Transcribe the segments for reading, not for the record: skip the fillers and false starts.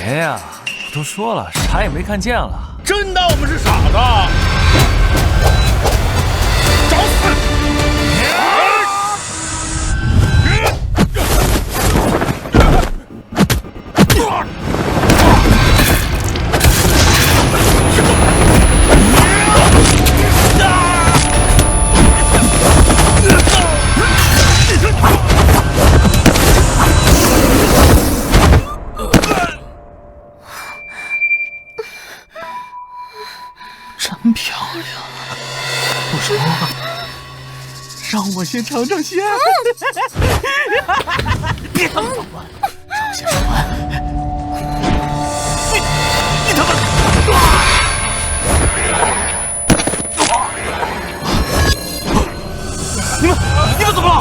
别呀，我都说了，啥也没看见了。真当我们是傻子？找死！真漂亮！不说话，让我先尝尝鲜。别等我，让我先说完。你他妈！你们怎么了？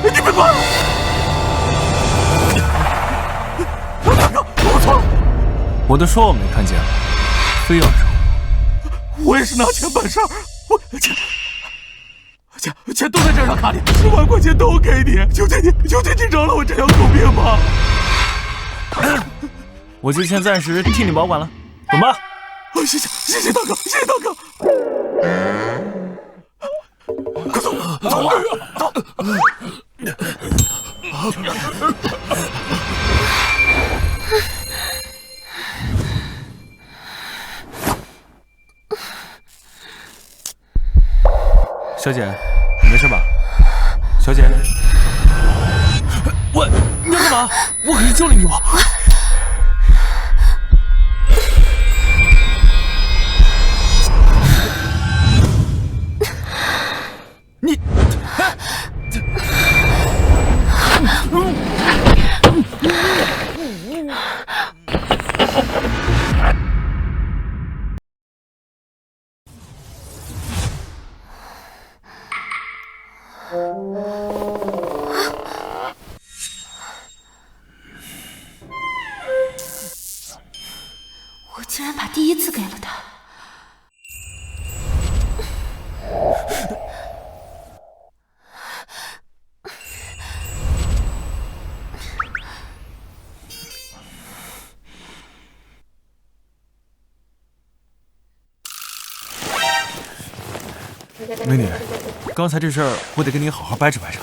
你别管！我错了，我都说我没看见了，非要惹我。我也是拿钱办事儿，钱都在这张卡里，10万块钱都给你，求求你饶了我这条狗命吧！我就先暂时替你保管了，滚吧！谢谢大哥，谢谢大哥！快走啊！走！小姐，你没事吧？小姐，你要干嘛？我可是救了你！你，我竟然把第一次给了他。美女，刚才这事儿我得跟你好好掰扯掰扯。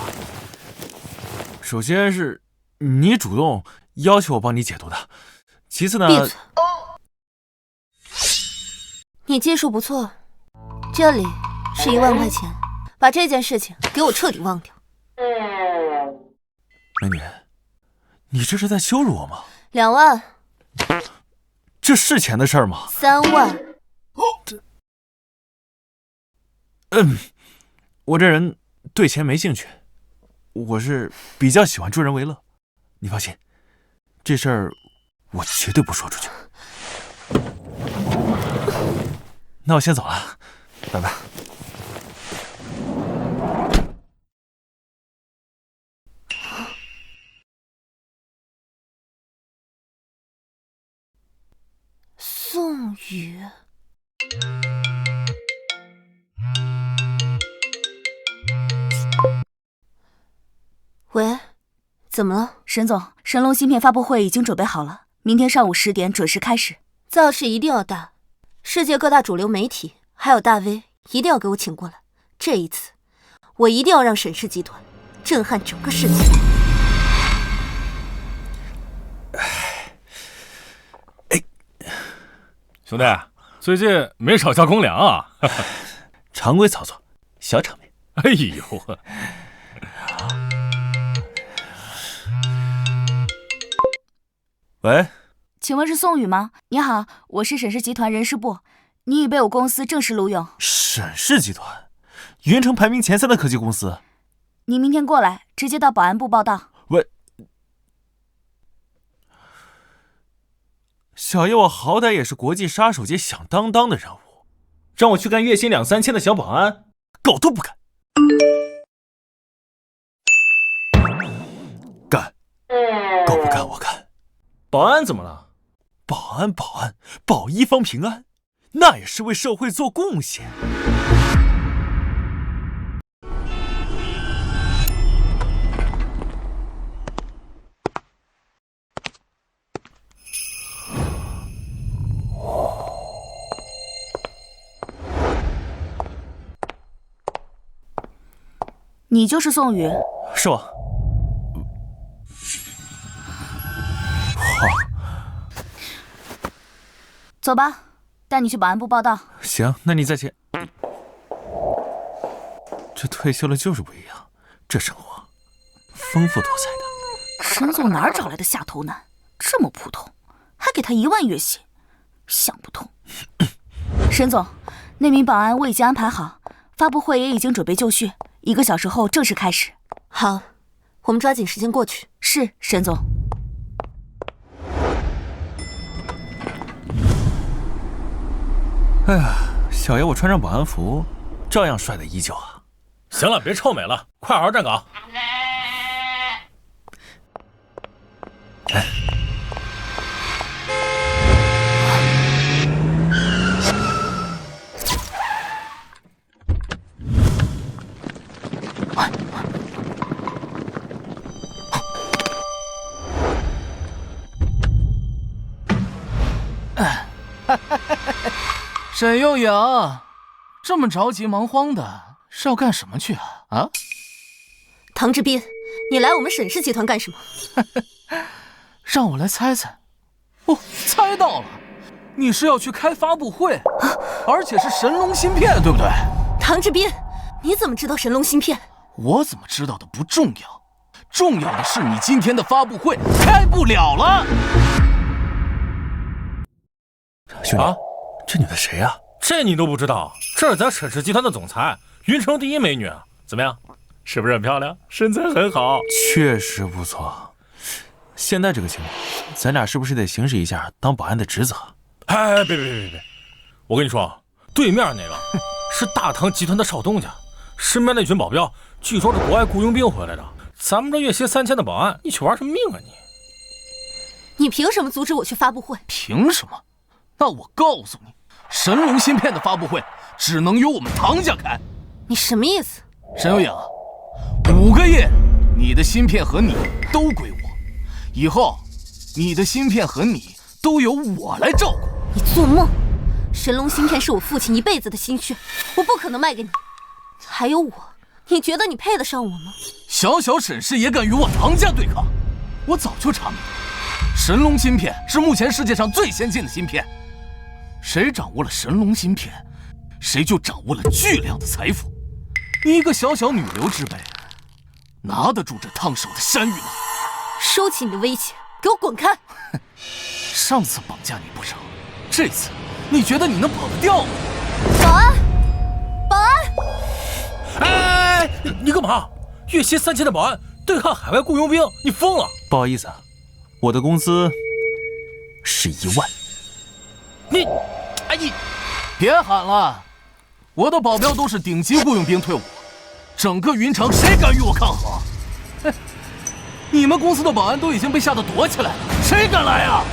首先是你主动要求我帮你解毒的，其次呢……闭嘴！你技术不错，这里是1万块钱，把这件事情给我彻底忘掉。美女，你这是在羞辱我吗？2万。这是钱的事儿吗？3万。我这人对钱没兴趣，我是比较喜欢助人为乐。你放心，这事儿我绝对不说出去。那我先走了，拜拜。宋宇。喂，怎么了？沈总，神龙芯片发布会已经准备好了，明天上午10点准时开始。造势一定要大，世界各大主流媒体还有大 V 一定要给我请过来。这一次，我一定要让沈氏集团震撼整个世界。兄弟，最近没少交公粮啊？常规操作，小场面。哎呦！喂，请问是宋宇吗？你好，我是沈氏集团人事部，你已被我公司正式录用。沈氏集团，云城排名前3的科技公司。你明天过来，直接到保安部报到。喂，小叶，我好歹也是国际杀手界响当当的人物，让我去干月薪2、3千的小保安，狗都不干。干，狗不干我干。保安怎么了？保安，保一方平安，那也是为社会做贡献。你就是宋宇？是我。好，走吧，带你去保安部报道。行，那你再前。这退休了就是不一样，这生活丰富多彩的。沈总哪儿找来的下头男？这么普通，还给他1万月薪，想不通。沈总，那名保安我已经安排好，发布会也已经准备就绪，1个小时后正式开始。好，我们抓紧时间过去。是，沈总。哎呀，小爷我穿上保安服，照样帅得依旧啊！行了，别臭美了，快好好站岗。哎，沈幼颖，这么着急忙慌的，是要干什么去啊？啊？唐志斌，你来我们沈氏集团干什么？让我来猜猜。哦，猜到了，你是要去开发布会，而且是神龙芯片，对不对？唐志斌，你怎么知道神龙芯片？我怎么知道的不重要，重要的是你今天的发布会开不了了。兄弟，这女的谁啊？这你都不知道？这是咱沈氏集团的总裁，云城第一美女啊！怎么样，是不是很漂亮？身材很好，确实不错。现在这个情况，咱俩是不是得行使一下当保安的职责？哎，别！我跟你说，对面那个是大唐集团的少东家，身边那群保镖据说是国外雇佣兵回来的。咱们这月薪3000的保安，你去玩什么命啊你？你凭什么阻止我去发布会？凭什么？那我告诉你，神龙芯片的发布会只能由我们唐家开。你什么意思？沈有颖，5个月，你的芯片和你都归我，以后你的芯片和你都由我来照顾。你做梦！神龙芯片是我父亲一辈子的心血，我不可能卖给你。还有我，你觉得你配得上我吗？小小沈氏也敢与我唐家对抗？我早就查明了，神龙芯片是目前世界上最先进的芯片。谁掌握了神龙芯片，谁就掌握了巨量的财富。你一个小小女流之辈，拿得住这烫手的山芋吗？收起你的威胁，给我滚开！上次绑架你不成，这次你觉得你能跑得掉吗？保安，保安！哎，你干嘛？月薪3000的保安对抗海外雇佣兵，你疯了？不好意思啊，我的工资是1万。你别喊了，我的保镖都是顶级雇佣兵退伍，整个云城谁敢与我抗衡？哼，你们公司的保安都已经被吓得躲起来了，谁敢来啊？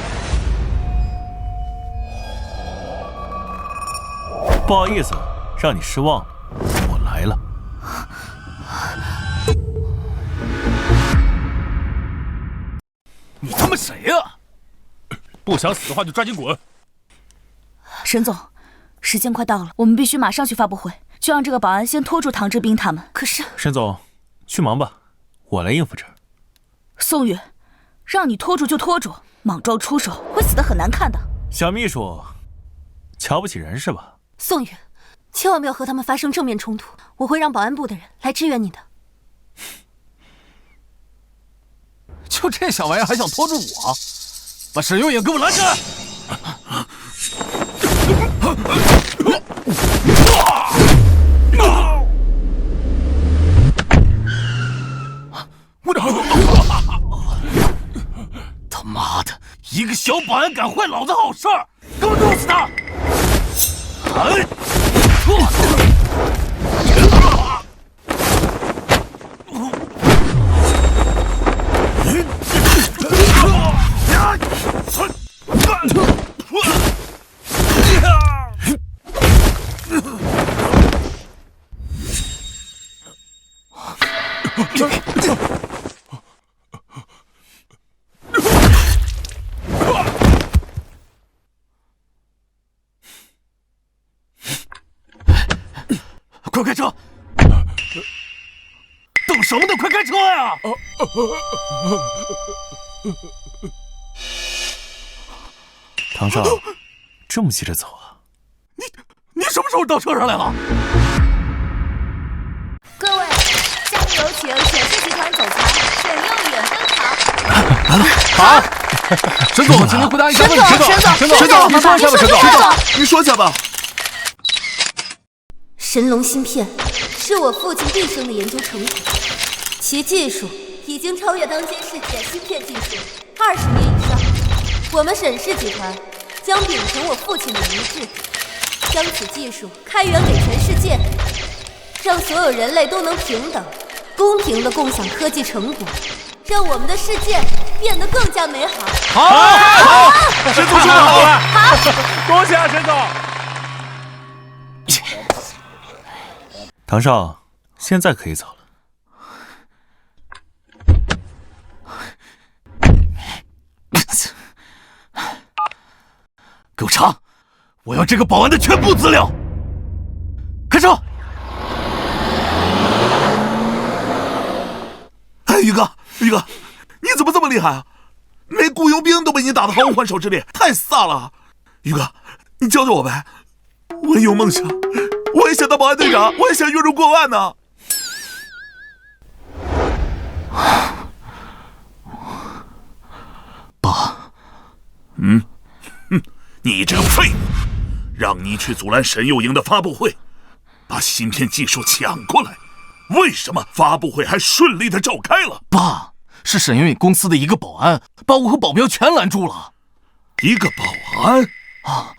不好意思，让你失望了，我来了。你他妈谁呀？不想死的话就抓紧滚！沈总，时间快到了，我们必须马上去发布会，就让这个保安先拖住唐志斌他们。可是沈总，去忙吧，我来应付这儿。宋宇，让你拖住就拖住，莽撞出手会死得很难看的。小秘书，瞧不起人是吧？宋宇，千万不要和他们发生正面冲突，我会让保安部的人来支援你的。就这小玩意儿还想拖住我？把沈有颖给我拦下来！他妈的，一个小保安敢坏老子好事儿，给我弄死他！快开车！什么呢？快开车呀！唐少，这么急着走啊？你什么时候到车上来了？各位，下面有请沈氏集团总裁沈又远登场。来了，好。沈总，请您回答一下问题。沈总，你说一下吧，沈总，你说一下吧。神龙芯片是我父亲毕生的研究成果，其技术已经超越当今世界芯片技术20年以上。我们沈氏集团将秉承我父亲的遗志，将此技术开源给全世界，让所有人类都能平等、公平地共享科技成果，让我们的世界变得更加美好。好，沈总说的好了，恭喜啊，沈总！唐少，现在可以走了。给我查！我要这个保安的全部资料。开车！哎，宇哥，你怎么这么厉害啊？连雇佣兵都被你打得毫无还手之力，太飒了！宇哥，你教教我呗，我也有梦想，我也想当保安队长，我也想月入过万呢。爸，你这个废物，让你去阻拦沈又莹的发布会，把芯片技术抢过来，为什么发布会还顺利的召开了？爸，是沈又颖公司的一个保安把我和保镖全拦住了。一个保安啊？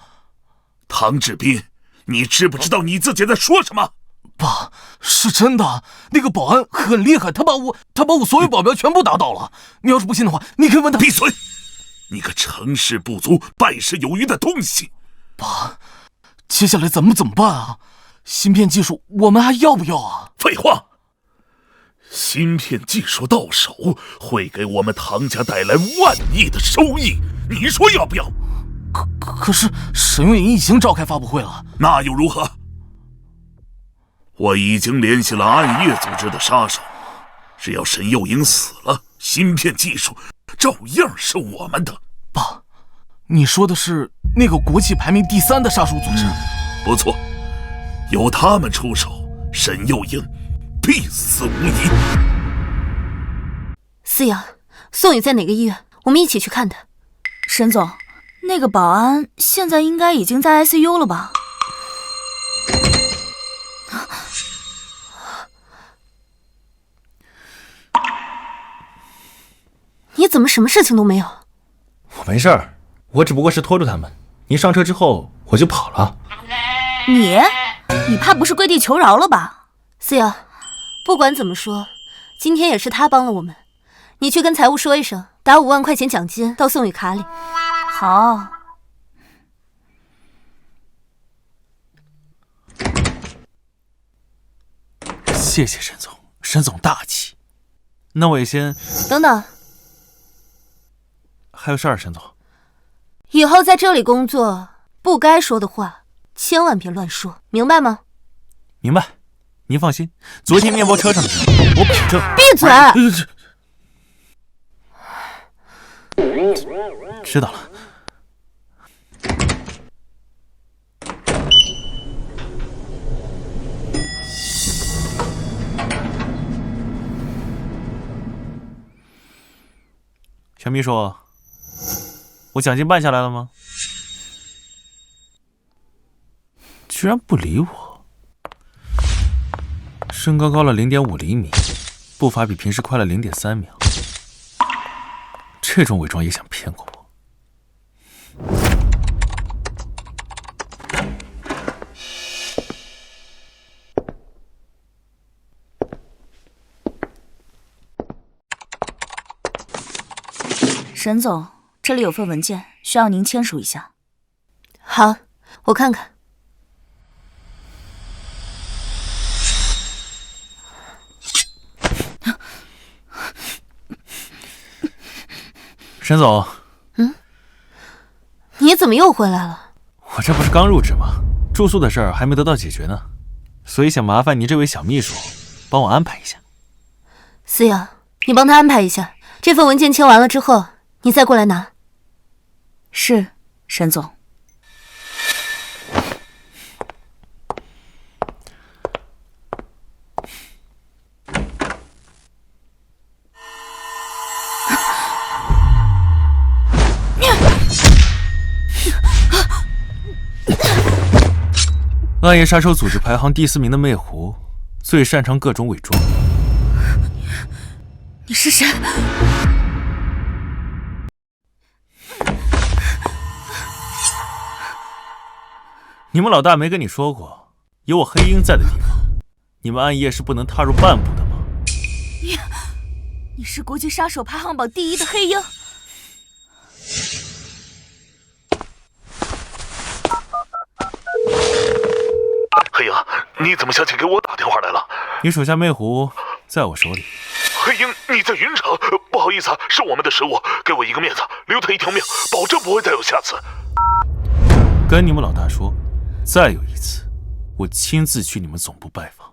唐志斌，你知不知道你自己在说什么？爸，是真的，那个保安很厉害，他把我所有保镖全部打倒了。你要是不信的话，你可以问他。闭嘴！你个成事不足败事有余的东西！爸，接下来咱们怎么办啊？芯片技术我们还要不要啊？废话，芯片技术到手会给我们唐家带来万亿的收益，你说要不要？可是沈又颖已经召开发布会了，那又如何？我已经联系了暗夜组织的杀手，只要沈又颖死了，芯片技术照样是我们的。爸，你说的是那个国际排名第3的杀手组织？不错，由他们出手，沈又颖必死无疑。思阳，宋宇在哪个医院？我们一起去看他。沈总，那个保安现在应该已经在 ICU 了吧？你怎么什么事情都没有？我没事儿，我只不过是拖住他们。你上车之后我就跑了。你怕不是跪地求饶了吧？思阳，不管怎么说，今天也是他帮了我们。你去跟财务说一声，打5万块钱奖金到宋宇卡里。好。谢谢沈总，沈总大气。那我也先……等等，还有事儿，沈总。以后在这里工作，不该说的话千万别乱说，明白吗？明白。您放心，昨天面包车上的事我保证。闭嘴！知道了。小秘书，我奖金办下来了吗？居然不理我。身高高了0.5厘米，步伐比平时快了0.3秒。这种伪装也想骗过我？沈总，这里有份文件，需要您签署一下。好，我看看。沈总，你怎么又回来了？我这不是刚入职吗？住宿的事儿还没得到解决呢，所以想麻烦您这位小秘书帮我安排一下。思瑶，你帮他安排一下，这份文件签完了之后，你再过来拿。是，沈总。暗夜杀手组织排行第4名的魅狐，最擅长各种伪装。你是谁？你们老大没跟你说过，有我黑鹰在的地方，你们暗夜是不能踏入半步的吗？你是国际杀手排行榜第1的黑鹰。黑鹰，你怎么想起给我打电话来了？你手下魅狐在我手里。黑鹰，你在云城，不好意思啊，是我们的失误，给我一个面子，留他一条命，保证不会再有下次。跟你们老大说，再有一次，我亲自去你们总部拜访。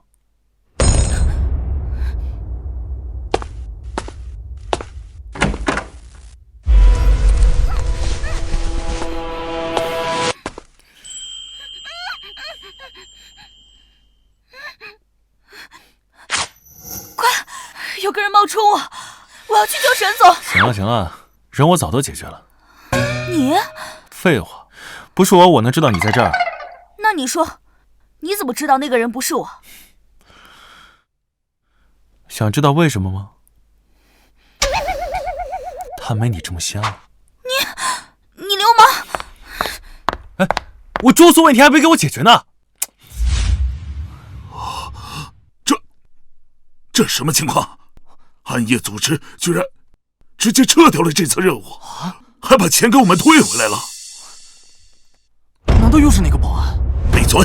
有个人冒充我，我要去救沈总。行了行了，人我早都解决了。你？废话，不是我能知道你在这儿？那你说，你怎么知道那个人不是我？想知道为什么吗？他没你这么香。你流氓！哎，我住宿问题还没给我解决呢。这什么情况？暗夜组织居然直接撤掉了这次任务，还把钱给我们退回来了。难道又是那个保安？闭嘴！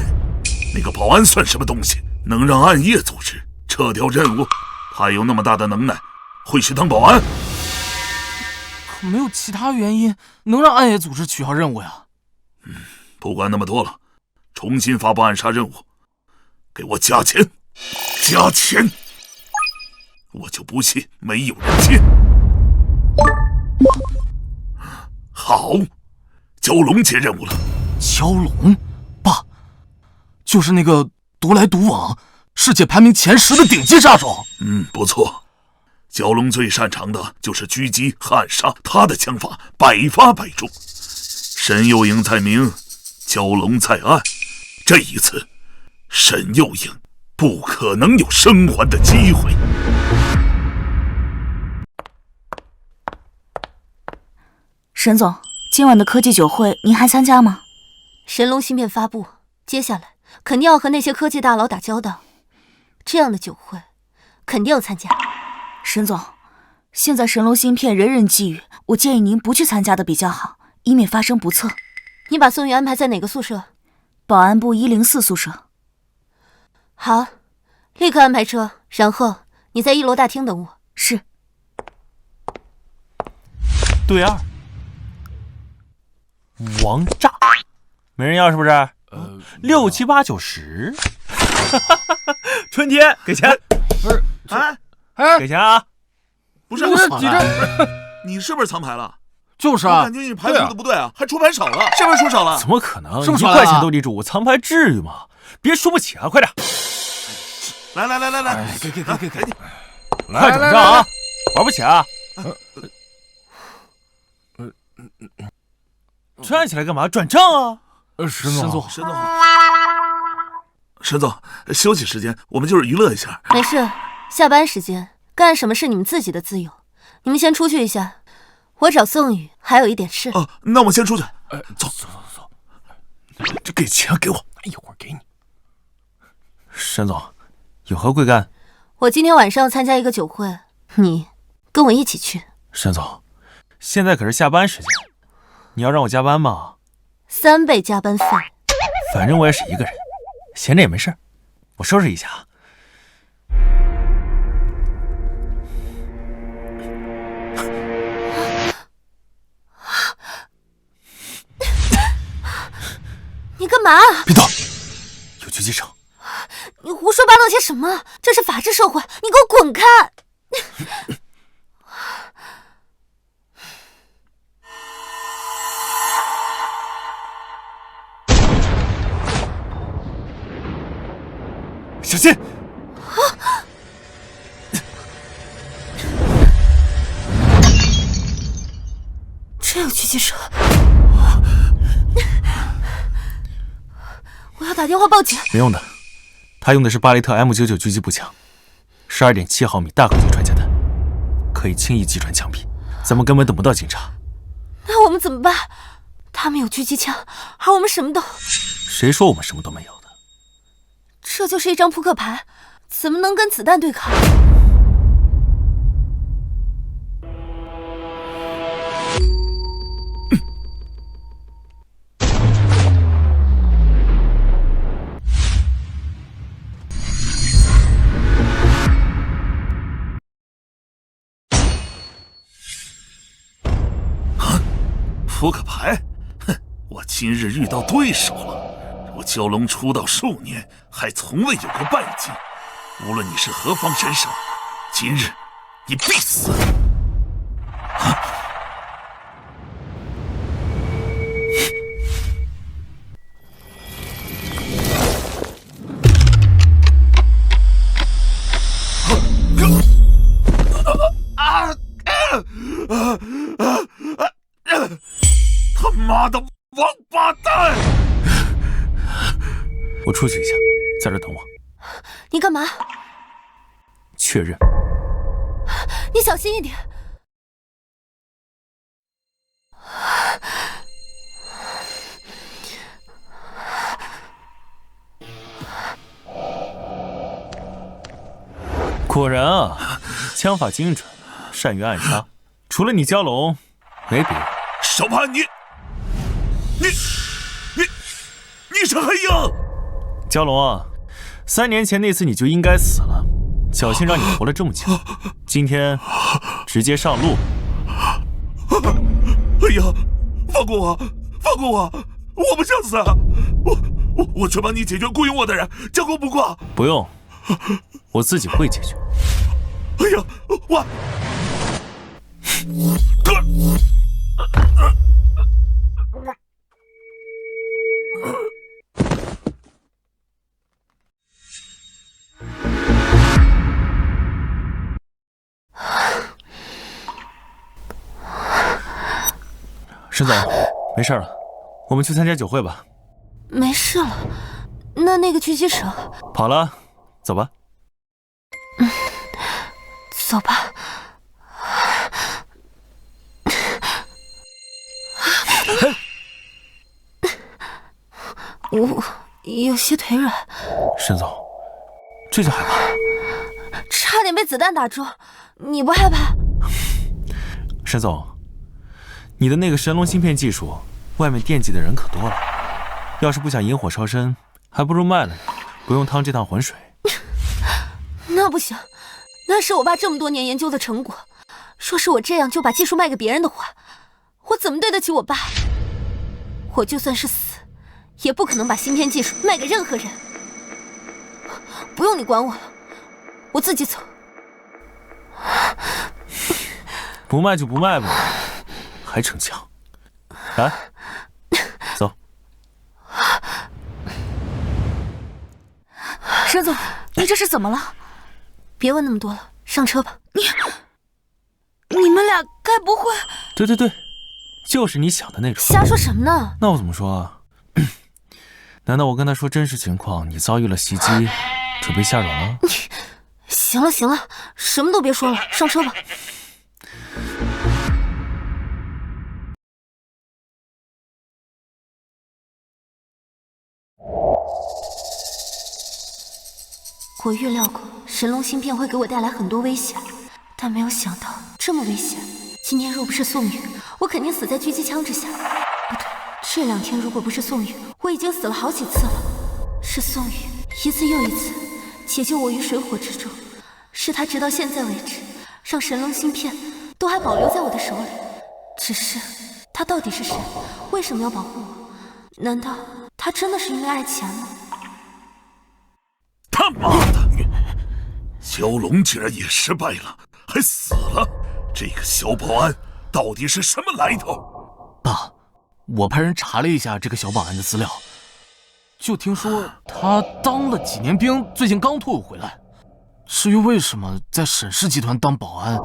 那个保安算什么东西？能让暗夜组织撤掉任务？他有那么大的能耐，会去当保安？可没有其他原因能让暗夜组织取消任务呀。不管那么多了，重新发布暗杀任务，给我加钱，加钱！我就不信没有人接。好，蛟龙接任务了。蛟龙，爸，就是那个独来独往、世界排名前10的顶级杀手。不错。蛟龙最擅长的就是狙击和暗杀，他的枪法百发百中。沈幼莹在明，蛟龙在暗，这一次，沈幼莹不可能有生还的机会。沈总，今晚的科技酒会您还参加吗？神龙芯片发布，接下来肯定要和那些科技大佬打交道，这样的酒会肯定要参加。沈总，现在神龙芯片人人觊觎，我建议您不去参加的比较好，以免发生不测。你把宋宇安排在哪个宿舍？保安部104宿舍。好，立刻安排车，然后你在1楼大厅等我。是。对2，王炸，没人要是不是？6、7、8、9、10，春天给钱，不是，给钱啊！不是，你是不是藏牌了？就是啊，我感觉你牌出的不对啊，还出牌少了，是不是出少了？怎么可能？1是不是块钱都立住，我藏牌至于吗？别输不起啊！快点，来，给，快转账啊！玩不起啊！站起来干嘛？转账啊！沈总，沈总，休息时间我们就是娱乐一下。没事，下班时间干什么是你们自己的自由。你们先出去一下，我找宋宇还有一点事。哦，那我先出去。走。这给钱给我，一会儿给你。沈总，有何贵干？我今天晚上要参加一个酒会，你跟我一起去。沈总，现在可是下班时间，你要让我加班吗？3倍加班费。反正我也是一个人，闲着也没事，我收拾一下。你干嘛？别动，有狙击手。你胡说八道些什么？这是法治社会，你给我滚开！小心！真有狙击手！我要打电话报警。没用的，他用的是巴雷特 M99狙击步枪，12.7毫米大口径穿甲弹，可以轻易击穿墙壁，咱们根本等不到警察。那我们怎么办？他们有狙击枪，而我们什么都……谁说我们什么都没有的？这就是一张扑克牌，怎么能跟子弹对抗？扑克牌，哼！我今日遇到对手了。我蛟龙出道数年，还从未有过败绩。无论你是何方神圣，今日你必死！他妈的王八蛋！我出去一下，在这等我。你干嘛？确认。你小心一点。果然啊，枪法精准，善于暗杀。除了你蛟龙，没别人。少叛逆！你是黑鹰！蛟龙啊，3年前那次你就应该死了，侥幸让你活了这么久，今天直接上路。哎呀，放过我，放过我！我不想死啊！我去帮你解决雇佣我的人，将功补过。不用，我自己会解决。哎呀，我哥。沈总，没事了，我们去参加酒会吧。没事了，那个狙击手跑了，走吧。走吧。我有些腿软。沈总，这就害怕？差点被子弹打中，你不害怕？沈总，你的那个神龙芯片技术，外面惦记的人可多了。要是不想引火烧身，还不如卖了你，不用趟这趟浑水。那不行，那是我爸这么多年研究的成果。说是我这样就把技术卖给别人的话，我怎么对得起我爸？我就算是死，也不可能把芯片技术卖给任何人。不用你管我了，我自己走。不卖就不卖吧，还逞强。来，走。沈总，你这是怎么了？别问那么多了，上车吧。你们俩该不会……对，就是你想的那种。瞎说什么呢？那我怎么说啊？难道我跟他说真实情况，你遭遇了袭击，准备下软了？行了，什么都别说了，上车吧。我预料过神龙芯片会给我带来很多危险，但没有想到这么危险。今天若不是宋宇，我肯定死在狙击枪之下。不对，这2天如果不是宋宇，我已经死了好几次了。是宋宇一次又一次解救我于水火之中，是他直到现在为止让神龙芯片都还保留在我的手里。只是他到底是谁？为什么要保护我？难道他真的是因为爱钱吗？他妈的！蛟龙竟然也失败了，还死了。这个小保安到底是什么来头？爸，我派人查了一下这个小保安的资料，就听说他当了几年兵，最近刚退伍回来。至于为什么在沈氏集团当保安，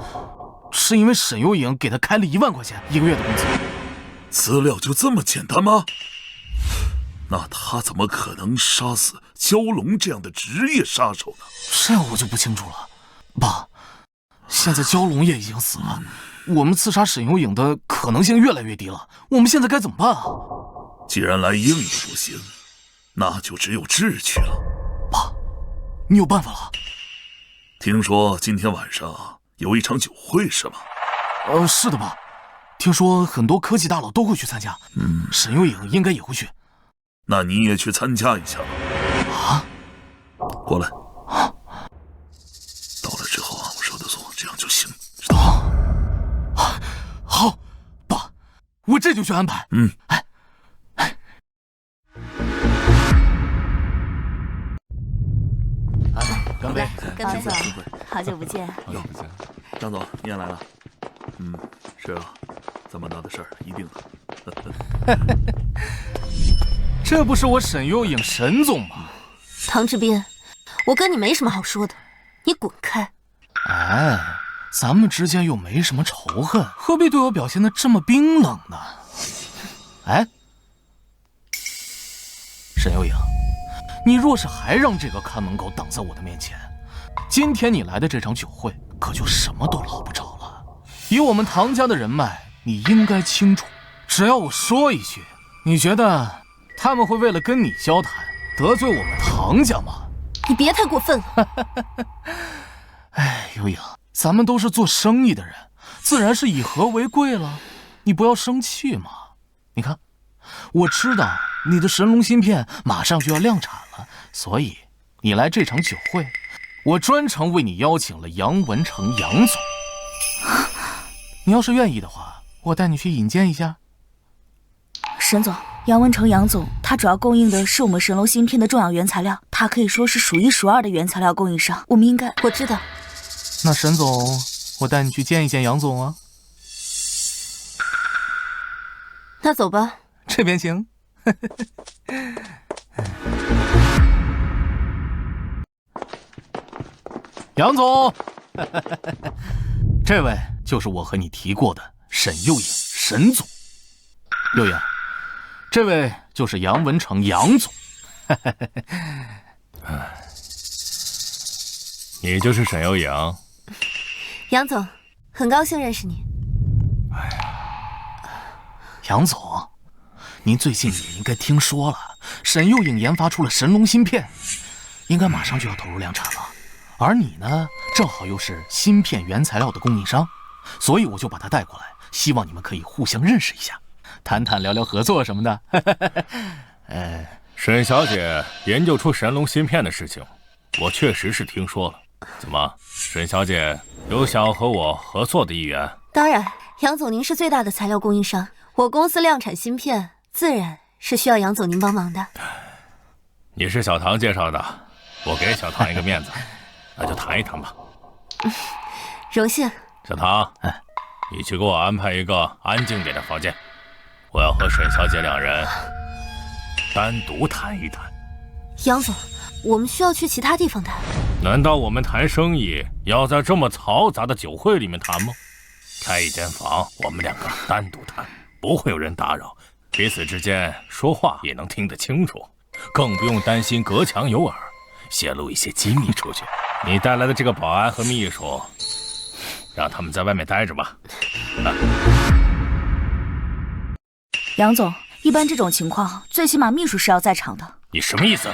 是因为沈有影给他开了1万块钱1个月的工资。资料就这么简单吗？那他怎么可能杀死蛟龙这样的职业杀手呢？这我就不清楚了。爸，现在蛟龙也已经死了，我们刺杀沈有影的可能性越来越低了，我们现在该怎么办啊？既然来硬的不行，那就只有智取了。爸，你有办法了？听说今天晚上有一场酒会是吗？是的爸，听说很多科技大佬都会去参加，沈有影应该也会去。那你也去参加一下吧。啊？过来。到了之后我说的做，这样就行，知道吗？好，爸，我这就去安排。干杯！干杯！好久不见。哟，张总你也来了。是啊，这么大的事儿一定的。这不是我沈有影沈总吗？唐志斌，我跟你没什么好说的，你滚开！哎，咱们之间又没什么仇恨，何必对我表现得这么冰冷呢？哎，沈有影，你若是还让这个看门狗挡在我的面前，今天你来的这场酒会可就什么都捞不着了。以我们唐家的人脉，你应该清楚，只要我说一句，你觉得他们会为了跟你交谈得罪我们唐家吗？你别太过分了。哎，有影，咱们都是做生意的人，自然是以和为贵了，你不要生气嘛。你看，我知道你的神龙芯片马上就要量产了，所以你来这场酒会，我专程为你邀请了杨文成杨总。你要是愿意的话，我带你去引荐一下。沈总，杨文成杨总，他主要供应的是我们神龙芯片的重要原材料，他可以说是数1数2的原材料供应商。我们应该……我知道。那沈总，我带你去见一见杨总啊。那走吧。这边请。杨总，这位就是我和你提过的沈有影沈总。有影，这位就是杨文成杨总。你就是沈有影？杨总，很高兴认识你。杨总，您最近也应该听说了，沈有影研发出了神龙芯片，应该马上就要投入量产了。而你呢，正好又是芯片原材料的供应商，所以我就把他带过来，希望你们可以互相认识一下，谈谈聊聊合作什么的。沈小姐研究出神龙芯片的事情，我确实是听说了。怎么，沈小姐有想要和我合作的意愿？当然，杨总您是最大的材料供应商，我公司量产芯片，自然是需要杨总您帮忙的。你是小唐介绍的，我给小唐一个面子，那就谈一谈吧。荣幸。小唐，你去给我安排一个安静点的房间，我要和沈小姐2人单独谈一谈。杨总，我们需要去其他地方谈。难道我们谈生意要在这么嘈杂的酒会里面谈吗？开一间房，我们2个单独谈，不会有人打扰，彼此之间说话也能听得清楚，更不用担心隔墙有耳，泄露一些机密出去。你带来的这个保安和秘书，让他们在外面待着吧。杨总，一般这种情况，最起码秘书是要在场的。你什么意思？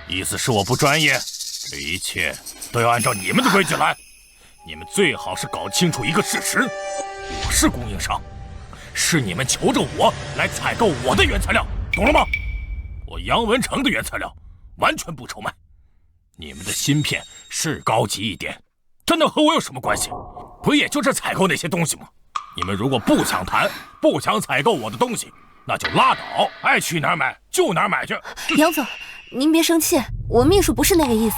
意思是我不专业？这一切都要按照你们的规矩来。你们最好是搞清楚一个事实，我是供应商，是你们求着我来采购我的原材料，懂了吗？我杨文成的原材料完全不愁卖，你们的芯片是高级一点，这能和我有什么关系？不也就是采购那些东西吗？你们如果不想谈，不想采购我的东西，那就拉倒，爱去哪儿买就哪儿买去。杨总，您别生气，我秘书不是那个意思。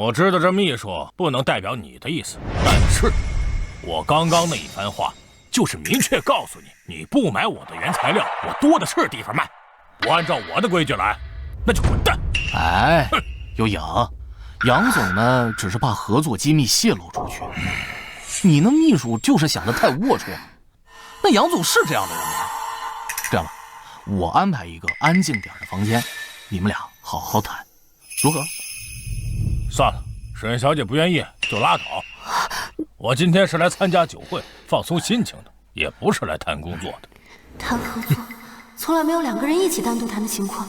我知道这秘书不能代表你的意思，但是我刚刚那一番话就是明确告诉你，你不买我的原材料，我多的是地方卖。不按照我的规矩来，那就滚蛋！哎，有影，杨总呢，只是怕合作机密泄露出去。你那秘书就是想得太龌龊。那杨总是这样的人吗？这样吧，我安排一个安静点的房间，你们俩好好谈，如何？算了，沈小姐不愿意就拉倒。我今天是来参加酒会，放松心情的，也不是来谈工作的。谈合作，从来没有两个人一起单独谈的情况，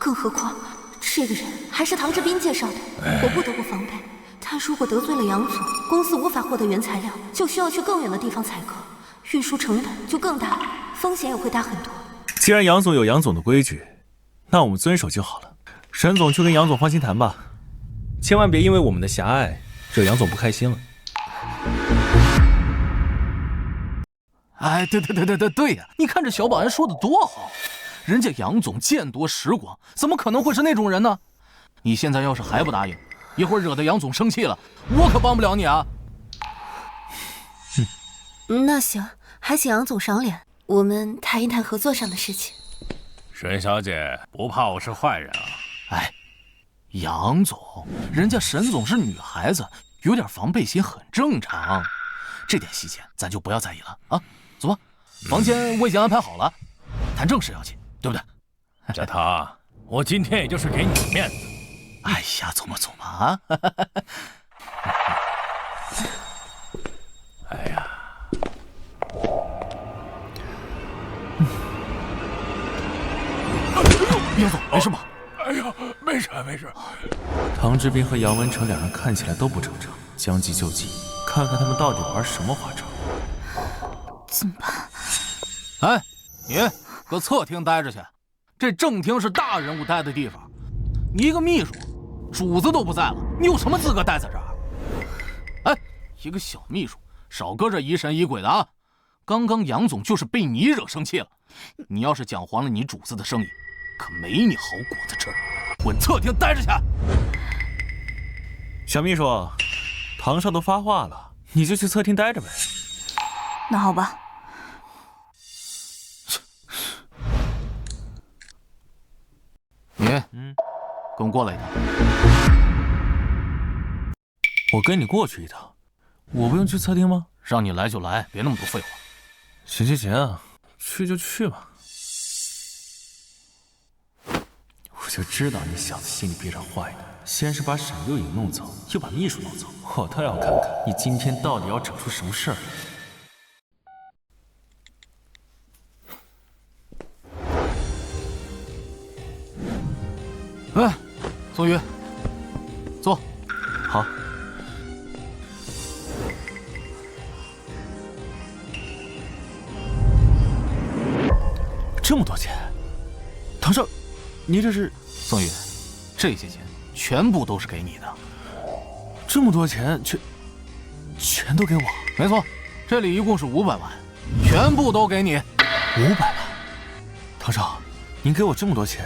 更何况这个人还是唐志斌介绍的，我不得不防备。他如果得罪了杨总，公司无法获得原材料，就需要去更远的地方采购，运输成本就更大，风险也会大很多。既然杨总有杨总的规矩，那我们遵守就好了。沈总去跟杨总放心谈吧，千万别因为我们的狭隘惹杨总不开心了。哎，对呀！你看这小保安说的多好，人家杨总见多识广，怎么可能会是那种人呢？你现在要是还不答应，一会儿惹得杨总生气了，我可帮不了你啊！那行，还请杨总赏脸，我们谈一谈合作上的事情。沈小姐不怕我是坏人啊？哎，杨总，人家沈总是女孩子，有点防备心很正常，这点细节咱就不要在意了啊！走吧，房间我已经安排好了，谈正事要紧，对不对？小唐，我今天也就是给你个面子。哎呀，走嘛啊！哎呀，杨总，没事吧？哎呀，没事。唐志斌和杨文成两人看起来都不正常，将计就计，看看他们到底玩什么花招。怎么办？哎，你搁侧厅待着去，这正厅是大人物待的地方。你一个秘书，主子都不在了，你有什么资格待在这儿？哎，一个小秘书，少搁这疑神疑鬼的啊！刚刚杨总就是被你惹生气了，你要是搅黄了你主子的生意，可没你好果子吃。滚侧厅待着去！小秘书，唐少都发话了，你就去侧厅待着呗。那好吧。你，跟我过来一趟。我跟你过去一趟，我不用去侧厅吗？让你来就来，别那么多废话。行，去就去吧。我就知道你小子心里憋着坏的，先是把沈幼颖弄走，又把秘书弄走，我倒要看看你今天到底要整出什么事儿来。哎，宋宇，坐。好。这么多钱，唐少，你这是？宋宇，这些钱全部都是给你的。这么多钱，全都给我？没错，这里一共是500万，全部都给你。500万？唐少，您给我这么多钱，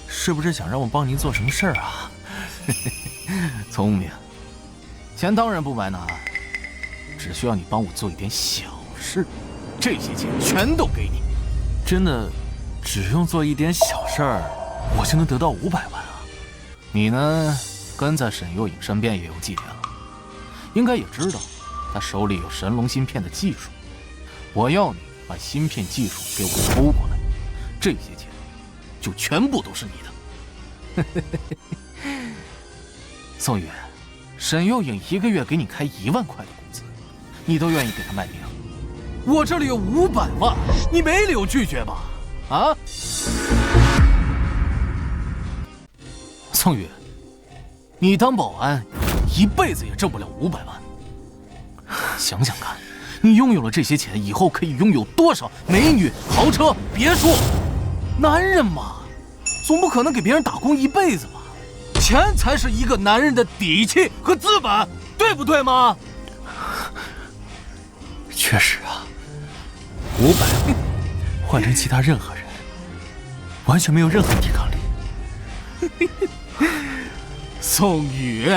是不是想让我帮您做什么事儿啊？聪明，钱当然不白拿，只需要你帮我做一点小事，这些钱全都给你。真的，只用做一点小事儿，我就能得到500万啊？你呢，跟在沈幼颖身边也有几年了，应该也知道他手里有神龙芯片的技术。我要你把芯片技术给我偷过来，这些钱就全部都是你的。宋宇，沈幼颖一个月给你开1万块的工资，你都愿意给他卖命。我这里有500万，你没理由拒绝吧？啊？宋宇，你当保安一辈子也挣不了500万。想想看，你拥有了这些钱以后，可以拥有多少美女、豪车、别墅？男人嘛，总不可能给别人打工一辈子吧？钱才是一个男人的底气和资本，对不对吗？确实啊，500万换成其他任何人，完全没有任何抵抗力。宋宇，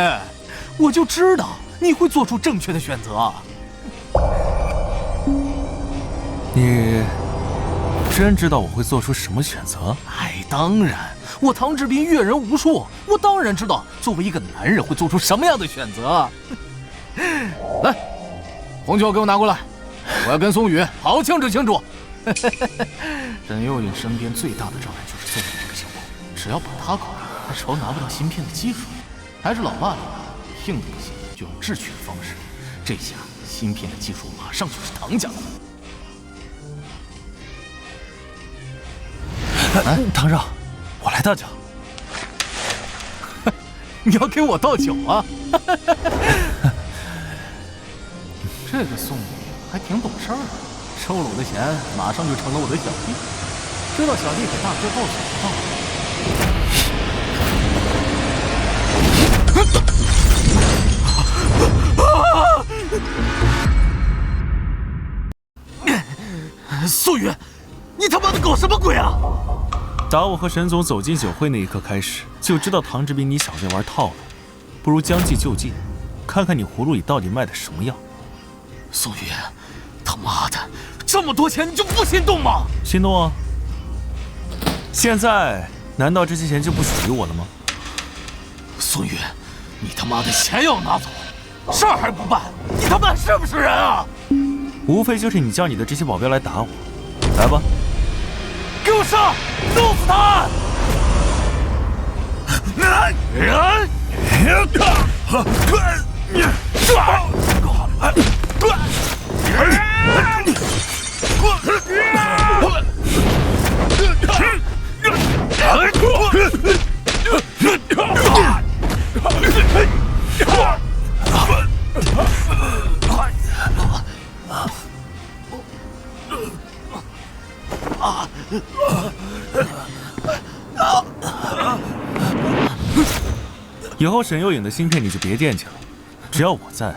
我就知道你会做出正确的选择。你真知道我会做出什么选择？哎，当然，我唐志斌阅人无数，我当然知道作为一个男人会做出什么样的选择。来，红酒给我拿过来，我要跟宋宇好好庆祝庆祝。沈幼颖身边最大的障碍就是宋宇这个小伙，只要把他搞定，他愁拿不到芯片的技术。还是老爸的，硬的不行就用智取的方式，这下芯片的技术马上就是唐家的了。唐少，我来倒酒。你要给我倒酒啊？这个宋宇还挺懂事儿的，收了我的钱，马上就成了我的小弟。知道小弟给大哥倒酒的道理。宋宇，你他妈的搞什么鬼啊！打我和沈总走进酒会那一刻开始，就知道唐志斌你小子玩套路，不如将计就计，看看你葫芦里到底卖的什么药。宋宇，他妈的，这么多钱你就不心动吗？心动啊！现在难道这些钱就不属于我了吗？宋宇，你他妈的钱要拿走，事儿还不办，你他妈是不是人啊？无非就是你叫你的这些保镖来打我，来吧。给我上，弄死他！以后沈幼颖的芯片你就别惦记了，只要我在，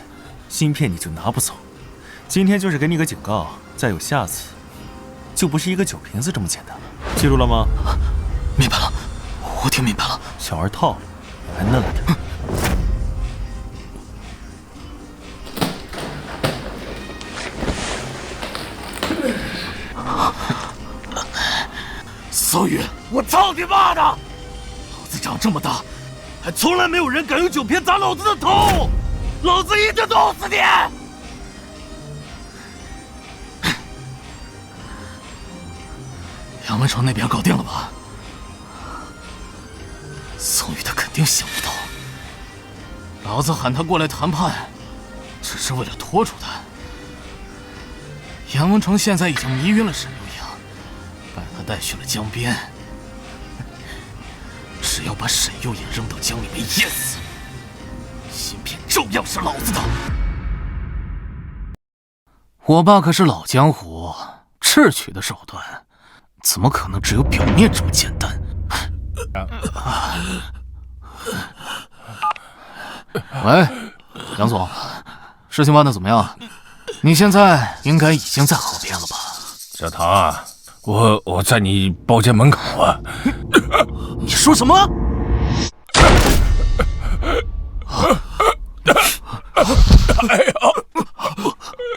芯片你就拿不走。今天就是给你个警告，再有下次，就不是一个酒瓶子这么简单了，记住了吗？明白了，我听明白了。小玩套路，还嫩了点。宋宇，我操你妈的！老子长这么大，还从来没有人敢用酒瓶砸老子的头，老子一定弄死你！杨文成那边搞定了吧？宋宇他肯定想不到，老子喊他过来谈判，只是为了拖住他。杨文成现在已经迷晕了沈幼颖，把他带去了江边。只要把沈幼颖扔到江里被淹死，芯片照样是老子的。我爸可是老江湖，智取的手段怎么可能只有表面这么简单？喂，杨总，事情办得怎么样？你现在应该已经在河边了吧？小唐啊，我在你包间门口啊。你说什么？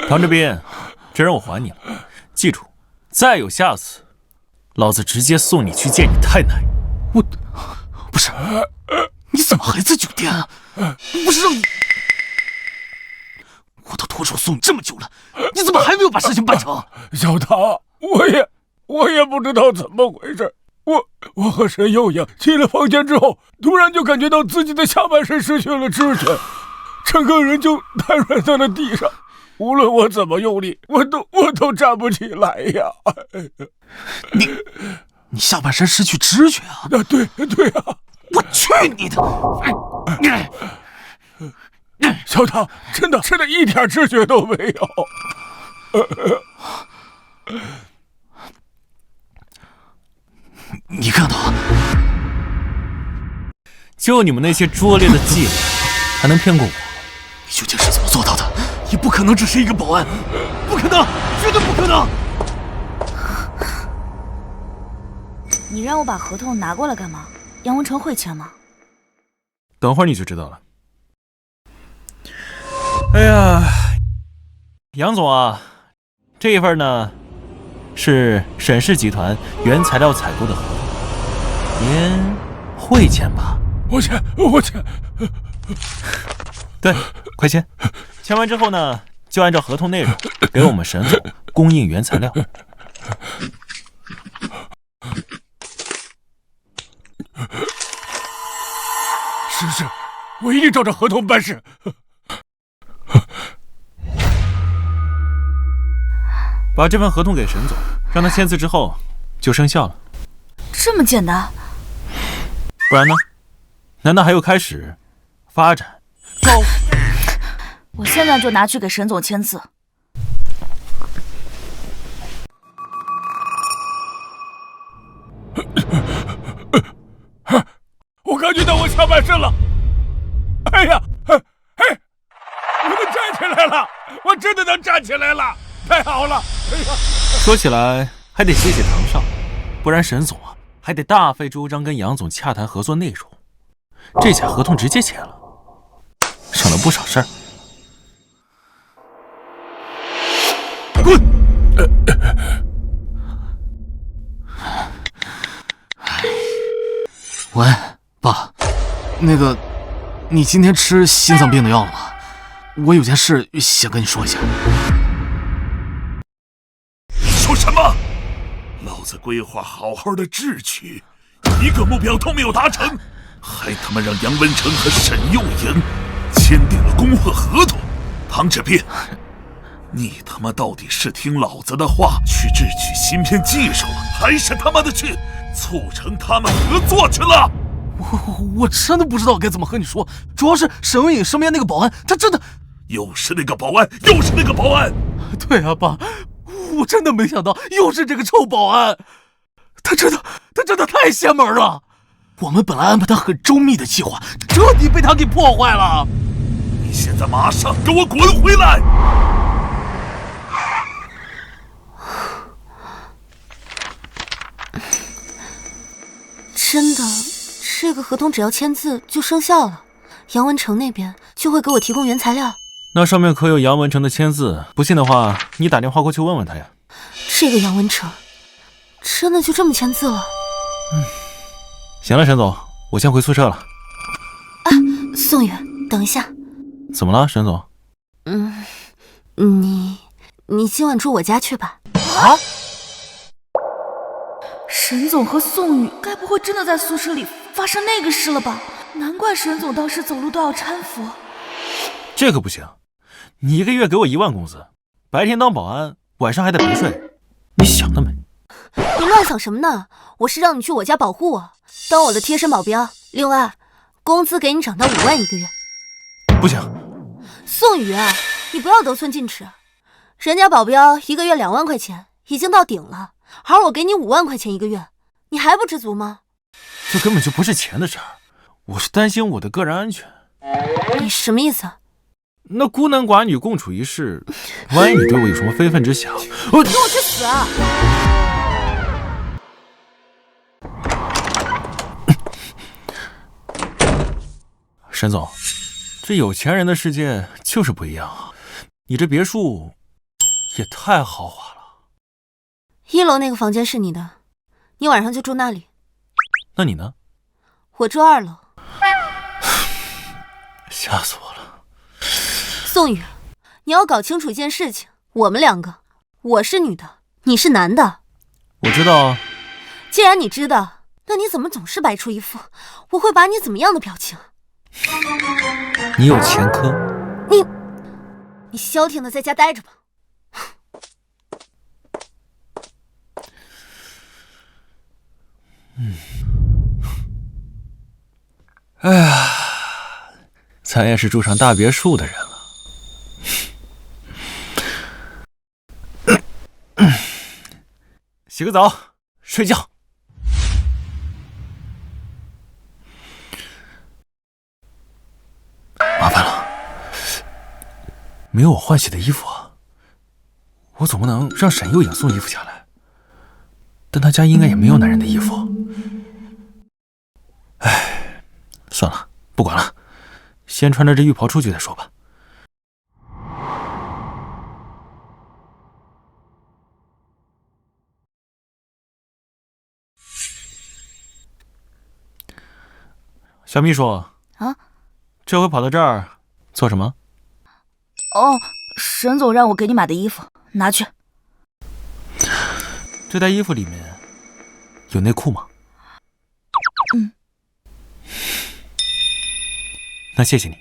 唐志斌，这人我还你了，记住，再有下次，老子直接送你去见你太奶。我不是，你怎么还在酒店啊？不是让你，我都脱手送你这么久了，你怎么还没有把事情办成？小唐，我也不知道怎么回事，我和沈幼颖进了房间之后，突然就感觉到自己的下半身失去了知觉，整个人就瘫软在了地上，无论我怎么用力，我都站不起来呀！你下半身失去知觉啊？对啊！我去你的！小唐，真的一点知觉都没有。你看他，就你们那些拙劣的伎俩，还能骗过我？你究竟是怎么做到的？也不可能只是一个保安，不可能，绝对不可能！你让我把合同拿过来干嘛？杨文成会签吗？等会儿你就知道了。哎呀，杨总啊，这一份呢是沈氏集团原材料采购的合同，您会签吧？我签。对，快签！签完之后呢，就按照合同内容给我们沈总供应原材料。是，我一定照着合同办事。把这份合同给沈总，让他签字之后就生效了。这么简单？不然呢？难道还有开始、发展、高？我现在就拿去给沈总签字。我感觉到我下半身了。哎呀，我能站起来了！我真的能站起来了！太好了！哎呀，说起来还得谢谢唐少，不然沈总啊还得大费周章跟杨总洽谈合作内容。这下合同直接签了，省了不少事儿。滚！喂，爸，那个，你今天吃心脏病的药了吗？我有件事想跟你说一下。说什么？老子规划好好的智取，一个目标都没有达成，还他妈让杨文成和沈又言签订了供货合同。唐志斌，你他妈到底是听老子的话去智取芯片技术了，还是他妈的去促成他们合作去了？我真的不知道该怎么和你说，主要是沈文颖身边那个保安，他真的又是那个保安，又是那个保安。对啊，爸，我真的没想到又是这个臭保安，他真的太邪门了。我们本来安排他很周密的计划，彻底被他给破坏了。你现在马上给我滚回来！真的，这个合同只要签字就生效了，杨文成那边就会给我提供原材料。那上面可有杨文成的签字，不信的话，你打电话过去问问他呀。这个杨文成，真的就这么签字了？行了，沈总，我先回宿舍了。啊，宋宇，等一下。怎么了，沈总？你今晚住我家去吧。啊？沈总和宋宇该不会真的在宿舍里发生那个事了吧？难怪沈总当时走路都要搀扶。这可不行，你一个月给我1万工资，白天当保安，晚上还得陪睡，你想得美！你乱想什么呢？我是让你去我家保护我，当我的贴身保镖。另外，工资给你涨到5万一个月。不行，宋宇啊，你不要得寸进尺，人家保镖一个月2万块钱已经到顶了，而我给你5万块钱一个月，你还不知足吗？这根本就不是钱的事儿，我是担心我的个人安全。你什么意思？那孤男寡女共处一室，万一你对我有什么非分之想，你给我去死啊！沈总，这有钱人的世界就是不一样啊！你这别墅也太豪华了。1楼那个房间是你的，你晚上就住那里。那你呢？我住2楼。吓死我了！宋宇，你要搞清楚一件事情，我们2个，我是女的，你是男的。我知道。既然你知道，那你怎么总是摆出一副我会把你怎么样的表情？你有前科。你消停的在家待着吧。哎呀，咱也是住上大别墅的人了。洗个澡，睡觉。麻烦了，没有我换洗的衣服啊，我总不能让沈又颖送衣服下来，但他家应该也没有男人的衣服。哎，算了，不管了，先穿着这浴袍出去再说吧。小秘书啊，这回跑到这儿做什么？哦，沈总让我给你买的衣服，拿去。这袋衣服里面有内裤吗？嗯。那谢谢你。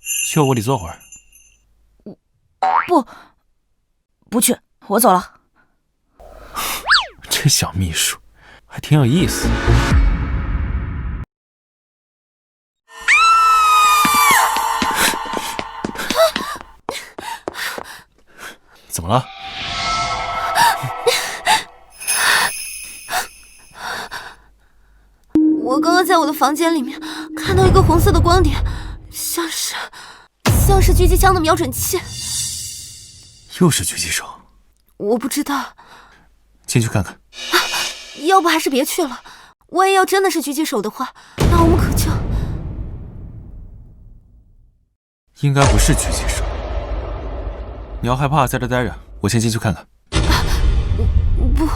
去我屋里坐会儿。不去，我走了。这小秘书还挺有意思。怎么了？我刚刚在我的房间里面看到一个红色的光点，像是狙击枪的瞄准器。又是狙击手？我不知道，进去看看。要不还是别去了。万一要真的是狙击手的话，那我们可就……应该不是狙击手。你要害怕，在这待着，我先进去看看。不，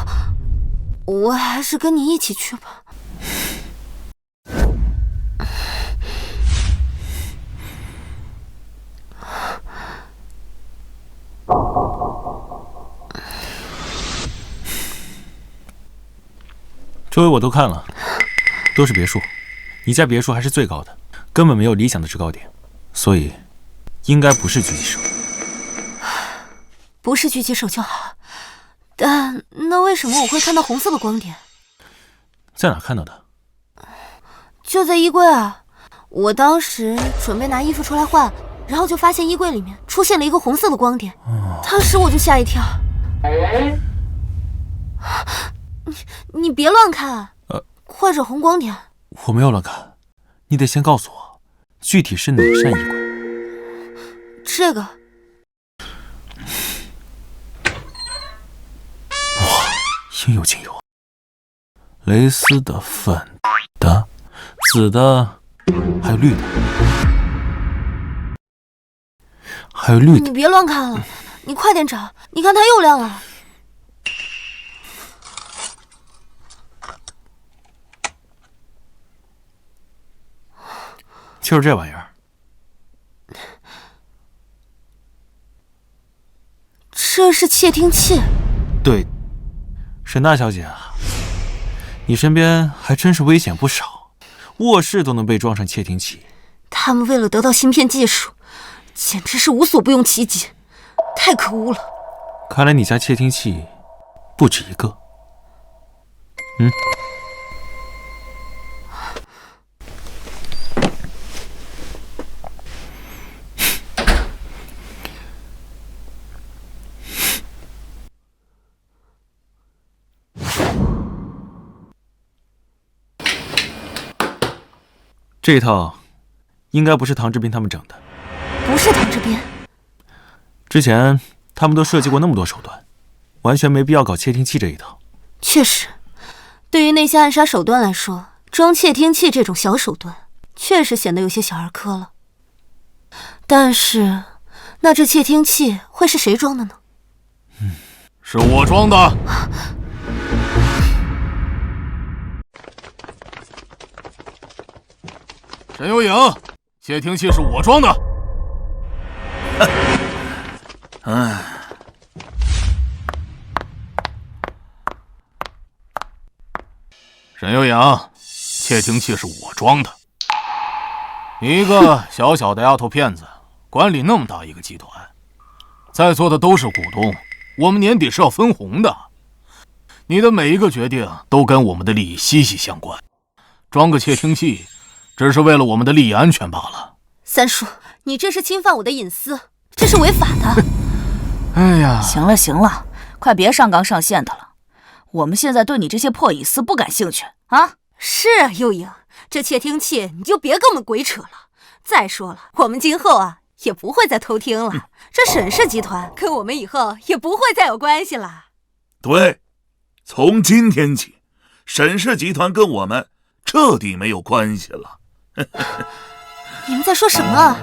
我还是跟你一起去吧。周围我都看了，都是别墅。你家别墅还是最高的，根本没有理想的制高点，所以应该不是狙击手。不是狙击手就好，但那为什么我会看到红色的光点？在哪看到的？就在衣柜啊！我当时准备拿衣服出来换，然后就发现衣柜里面出现了一个红色的光点，当时我就吓一跳。你别乱看，快找红光点。我没有乱看，你得先告诉我，具体是哪扇衣柜？这个。哇，应有尽有。蕾丝的、粉的、紫的，还有绿的，还有绿的。你别乱看了，你快点找，你看它又亮了。就是这玩意儿。这是窃听器。对，沈大小姐啊，你身边还真是危险不少，卧室都能被装上窃听器。他们为了得到芯片技术，简直是无所不用其极，太可恶了。看来你家窃听器不止一个。这一套应该不是唐志斌他们整的。不是唐志斌。之前他们都设计过那么多手段，完全没必要搞窃听器这一套。确实，对于那些暗杀手段来说，装窃听器这种小手段确实显得有些小儿科了。但是，那这窃听器会是谁装的呢？是我装的。沈有影，窃听器是我装的。沈有影，窃听器是我装的。你一个小小的丫头片子，管理那么大一个集团，在座的都是股东，我们年底是要分红的。你的每一个决定都跟我们的利益息息相关，装个窃听器只是为了我们的利益安全罢了。三叔，你这是侵犯我的隐私，这是违法的。哎呀，行了行了，快别上纲上线的了，我们现在对你这些破隐私不感兴趣啊。是啊，幼影，这窃听器你就别跟我们鬼扯了。再说了，我们今后啊也不会再偷听了，这沈氏集团跟我们以后也不会再有关系了。对，从今天起，沈氏集团跟我们彻底没有关系了。你们在说什么啊？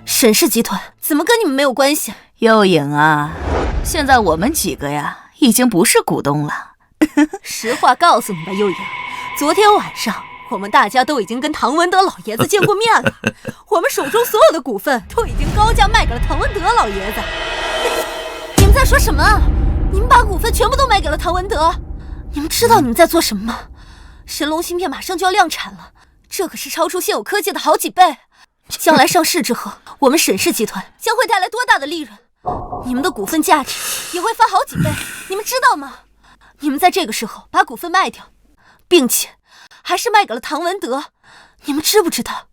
沈氏集团怎么跟你们没有关系？幼影啊，现在我们几个呀已经不是股东了。实话告诉你吧，幼影，昨天晚上我们大家都已经跟唐文德老爷子见过面了，我们手中所有的股份都已经高价卖给了唐文德老爷子。你们在说什么？你们把股份全部都卖给了唐文德？你们知道你们在做什么吗？神龙芯片马上就要量产了，这可是超出现有科技的好几倍。将来上市之后，我们沈氏集团将会带来多大的利润？你们的股份价值也会翻好几倍，你们知道吗？你们在这个时候把股份卖掉，并且还是卖给了唐文德，你们知不知道？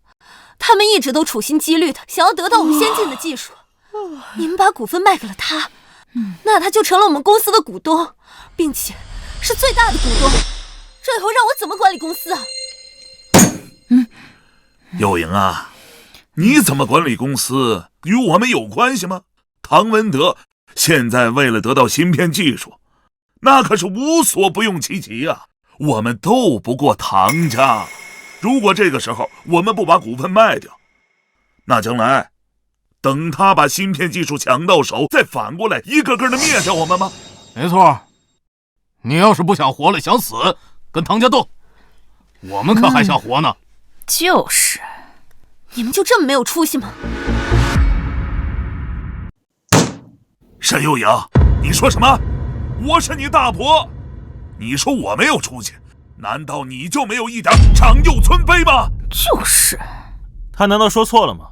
他们一直都处心积虑的想要得到我们先进的技术，你们把股份卖给了他，那他就成了我们公司的股东，并且是最大的股东。这以后让我怎么管理公司啊？有莹啊，你怎么管理公司与我们有关系吗？唐文德现在为了得到芯片技术，那可是无所不用其极啊！我们斗不过唐家。如果这个时候我们不把股份卖掉，那将来等他把芯片技术抢到手，再反过来一个个的灭掉我们吗？没错，你要是不想活了，想死，跟唐家斗，我们可还想活呢。就是，你们就这么没有出息吗？沈幼莹，你说什么？我是你大伯，你说我没有出息，难道你就没有一点长幼存卑吗？就是，他难道说错了吗？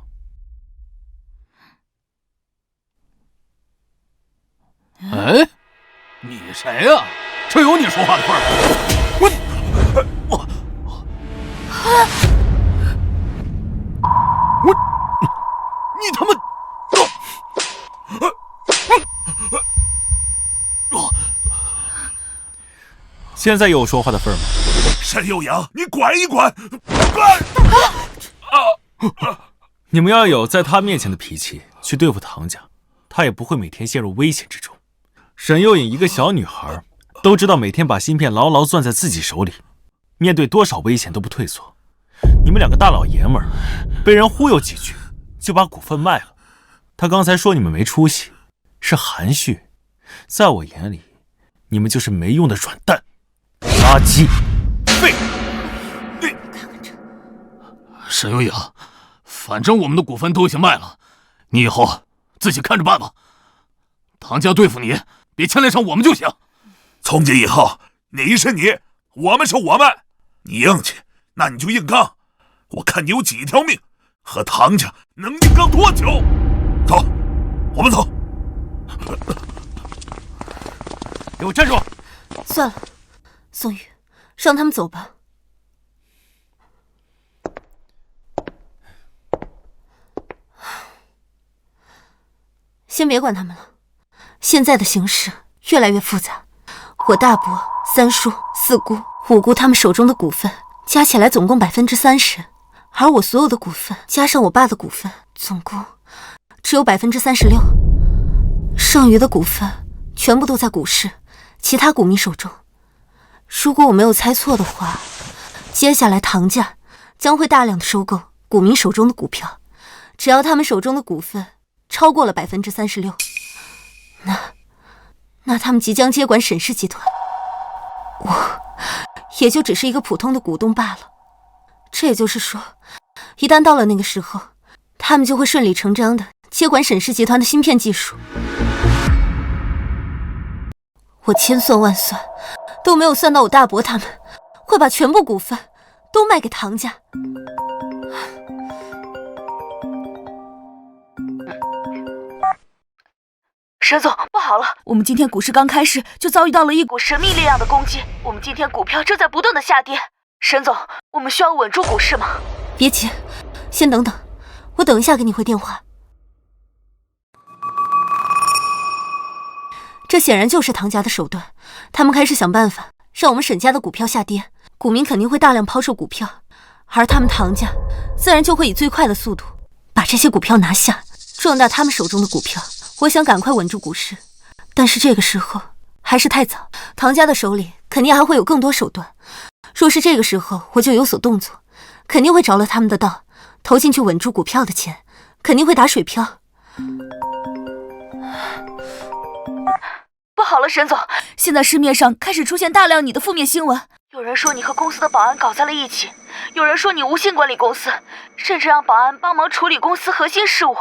哎，你谁呀？这有你说话的份儿？你他妈！现在有我说话的份儿吗？沈幼莹，你管一管！你们要有在他面前的脾气去对付唐家，他也不会每天陷入危险之中。沈幼颖一个小女孩，都知道每天把芯片牢牢攥在自己手里，面对多少危险都不退缩。你们两个大老爷们儿，被人忽悠几句就把股份卖了。他刚才说你们没出息，是含蓄，在我眼里，你们就是没用的软蛋、垃圾、废物。沈有颖，反正我们的股份都已经卖了，你以后自己看着办吧。唐家对付你，别牵连上我们就行。从今以后，你是你，我们是我们。你硬气，那你就硬刚，我看你有几条命，和唐家能硬刚多久？走，我们走。给我站住！算了，宋宇，让他们走吧。先别管他们了，现在的形势越来越复杂。我大伯、三叔、四姑、五姑他们手中的股份加起来总共30%，而我所有的股份加上我爸的股份，总共只有36%，剩余的股份全部都在股市其他股民手中。如果我没有猜错的话，接下来唐家将会大量的收购股民手中的股票，只要他们手中的股份超过了36%，那他们即将接管沈氏集团，我也就只是一个普通的股东罢了。这也就是说，一旦到了那个时候，他们就会顺理成章的接管沈氏集团的芯片技术。我千算万算都没有算到我大伯他们会把全部股份都卖给唐家。沈总，不好了！我们今天股市刚开始就遭遇到了一股神秘力量的攻击，我们今天股票正在不断的下跌。沈总，我们需要稳住股市吗？别急，先等等，我等一下给你回电话。这显然就是唐家的手段，他们开始想办法让我们沈家的股票下跌，股民肯定会大量抛售股票，而他们唐家自然就会以最快的速度把这些股票拿下，壮大他们手中的股票。我想赶快稳住股市，但是这个时候还是太早，唐家的手里肯定还会有更多手段。若是这个时候我就有所动作，肯定会着了他们的道，投进去稳住股票的钱肯定会打水漂。不好了，沈总，现在市面上开始出现大量你的负面新闻，有人说你和公司的保安搞在了一起，有人说你无心管理公司，甚至让保安帮忙处理公司核心事务。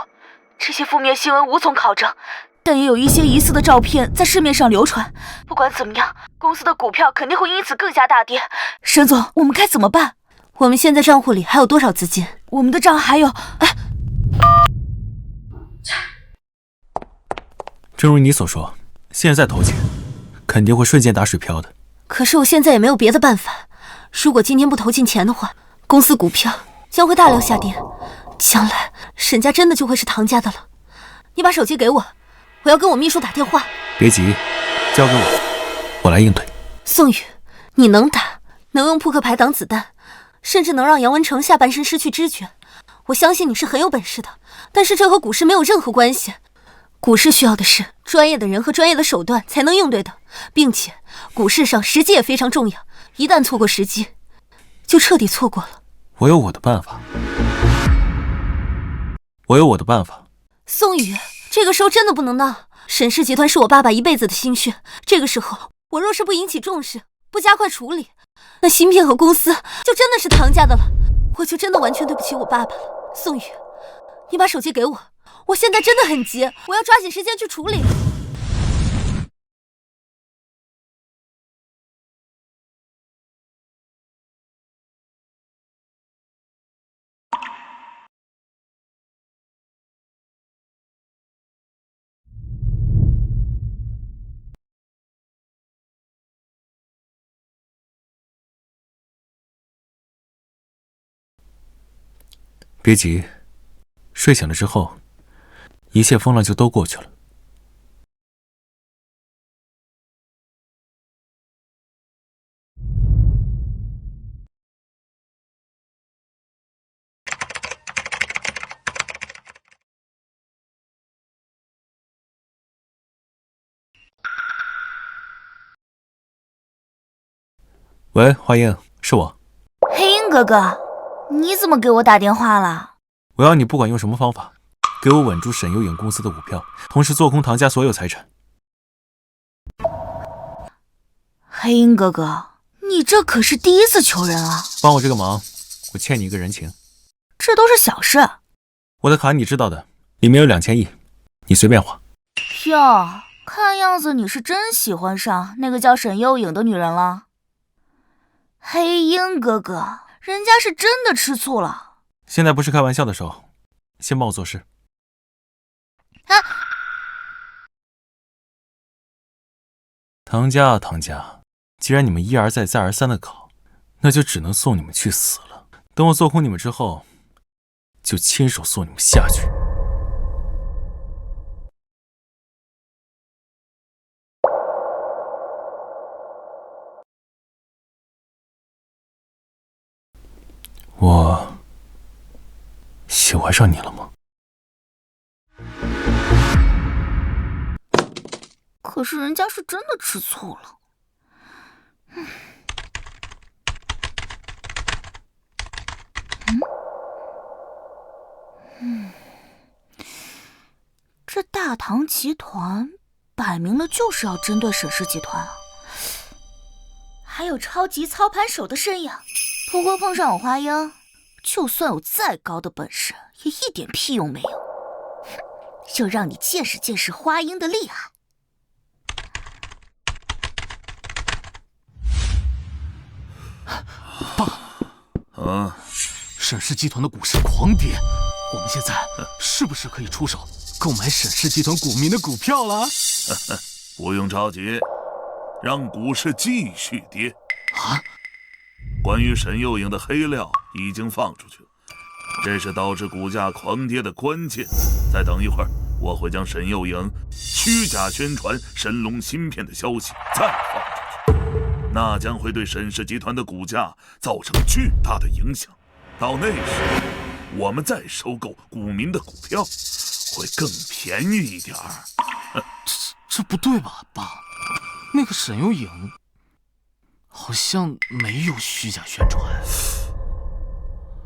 这些负面新闻无从考证，但也有一些疑似的照片在市面上流传。不管怎么样，公司的股票肯定会因此更加大跌。沈总，我们该怎么办？我们现在账户里还有多少资金？我们的账还有……正如你所说，现在投钱，肯定会瞬间打水漂的。可是我现在也没有别的办法。如果今天不投进钱的话，公司股票将会大量下跌，将来沈家真的就会是唐家的了。你把手机给我，我要跟我秘书打电话。别急，交给我，我来应对。宋宇，你能打，能用扑克牌挡子弹，甚至能让杨文成下半身失去知觉。我相信你是很有本事的，但是这和股市没有任何关系。股市需要的是专业的人和专业的手段才能应对的，并且股市上时机也非常重要，一旦错过时机，就彻底错过了。我有我的办法，我有我的办法。宋宇，这个时候真的不能闹。沈氏集团是我爸爸一辈子的心血，这个时候我若是不引起重视，不加快处理，那芯片和公司就真的是唐家的了，我就真的完全对不起我爸爸了。宋宇，你把手机给我，我现在真的很急，我要抓紧时间去处理。别急，睡醒了之后，一切风浪就都过去了。喂，华英，是我。黑鹰哥哥，你怎么给我打电话了？我要你不管用什么方法，给我稳住沈优影公司的股票，同时做空唐家所有财产。黑鹰哥哥，你这可是第一次求人啊！帮我这个忙，我欠你一个人情。这都是小事。我的卡你知道的，里面有2000亿，你随便花。哟，看样子你是真喜欢上那个叫沈优影的女人了。黑鹰哥哥，人家是真的吃醋了。现在不是开玩笑的时候，先帮我做事。啊！唐家啊唐家，既然你们一而再再而三的搞，那就只能送你们去死了。等我做空你们之后，就亲手送你们下去。我喜欢上你了吗？可是人家是真的吃醋了。这大唐集团摆明了就是要针对沈氏集团啊！还有超级操盘手的身影，不过碰上我花英，就算有再高的本事，也一点屁用没有。就让你见识见识花英的厉害。爸，沈氏集团的股市狂跌，我们现在是不是可以出手购买沈氏集团股民的股票了？不用着急，让股市继续跌。啊！关于沈幼影的黑料已经放出去了，这是导致股价狂跌的关键。再等一会儿，我会将沈幼影虚假宣传神龙芯片的消息再放出去，那将会对沈氏集团的股价造成巨大的影响。到那时，我们再收购股民的股票，会更便宜一点儿。这不对吧，爸？那个沈幼影好像没有虚假宣传。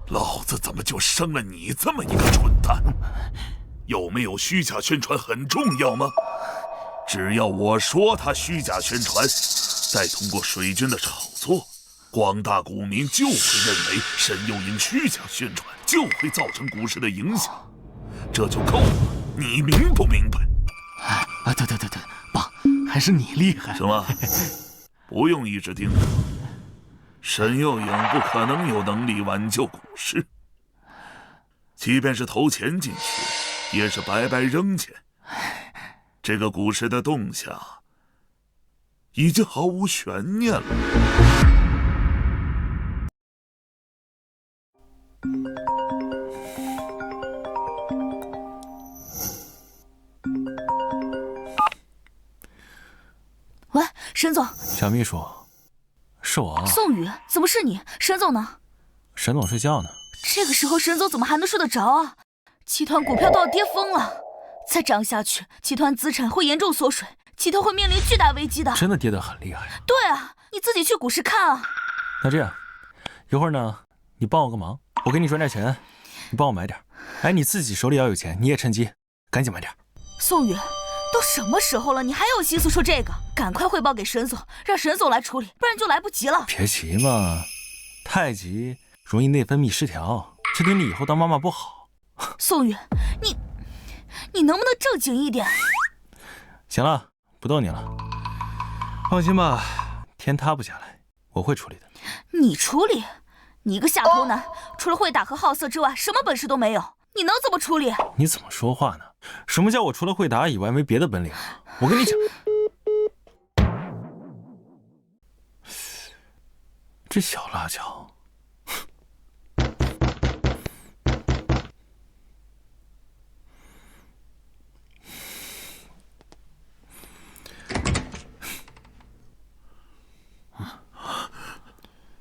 老子怎么就生了你这么一个蠢蛋？有没有虚假宣传很重要吗？只要我说他虚假宣传，再通过水军的炒作，广大股民就会认为沈幼莹虚假宣传，就会造成股市的影响，这就够了。你明不明白？对，爸，还是你厉害。什么？不用一直盯着。沈幼莹不可能有能力挽救股市，即便是投钱进去，也是白白扔钱。这个股市的动向已经毫无悬念了。喂，沈总。小秘书，是我。宋宇，怎么是你？沈总呢？沈总睡觉呢。这个时候沈总怎么还能睡得着啊？集团股票都要跌疯了，再这样下去，集团资产会严重缩水，集团会面临巨大危机的。真的跌得很厉害。对啊，你自己去股市看啊。那这样，一会儿呢，你帮我个忙，我给你转点钱，你帮我买点。哎，你自己手里要有钱，你也趁机赶紧买点。宋宇，都什么时候了，你还有心思说这个？赶快汇报给沈总，让沈总来处理，不然就来不及了。别急嘛，太急容易内分泌失调，这对你以后当妈妈不好。宋宇，你能不能正经一点？行了，不逗你了。放心吧，天塌不下来，我会处理的。你处理？你一个下头男，除了会打和好色之外，什么本事都没有，你能怎么处理？你怎么说话呢？什么叫我除了会打以外没别的本领？我跟你讲，这小辣椒。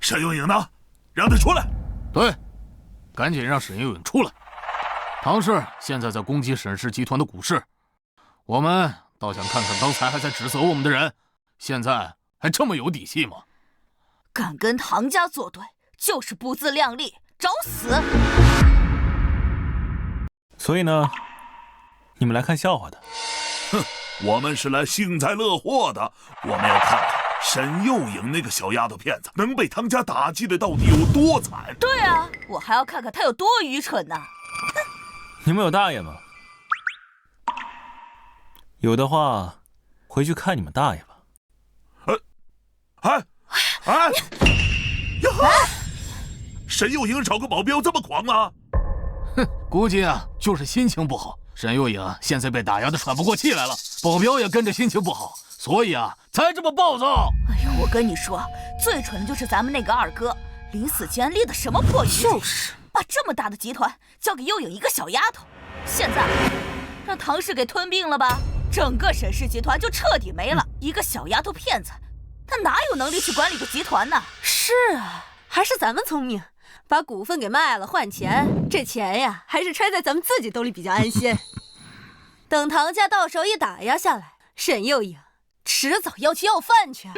沈幼莹呢？让她出来。对，赶紧让沈幼莹出来。唐氏现在在攻击沈氏集团的股市，我们倒想看看刚才还在指责我们的人，现在还这么有底气吗？敢跟唐家作对，就是不自量力，找死！所以呢，你们来看笑话的。哼，我们是来幸灾乐祸的。我们要看看沈幼莹那个小丫头片子能被唐家打击的到底有多惨。对啊，我还要看看她有多愚蠢呢。你们有大爷吗？有的话，回去看你们大爷吧。沈幼莹找个保镖这么狂吗？哼，估计啊，就是心情不好。沈幼莹现在被打压的喘不过气来了，保镖也跟着心情不好，所以啊，才这么暴躁。哎呦，我跟你说，最蠢的就是咱们那个二哥，临死前立的什么破遗嘱，就是把这么大的集团交给幼颖一个小丫头，现在让唐氏给吞并了吧，整个沈氏集团就彻底没了。一个小丫头片子，她哪有能力去管理个集团呢？是啊，还是咱们聪明，把股份给卖了换钱，这钱呀还是揣在咱们自己兜里比较安心。等唐家到时候一打压下来，沈幼颖迟早要去要饭去。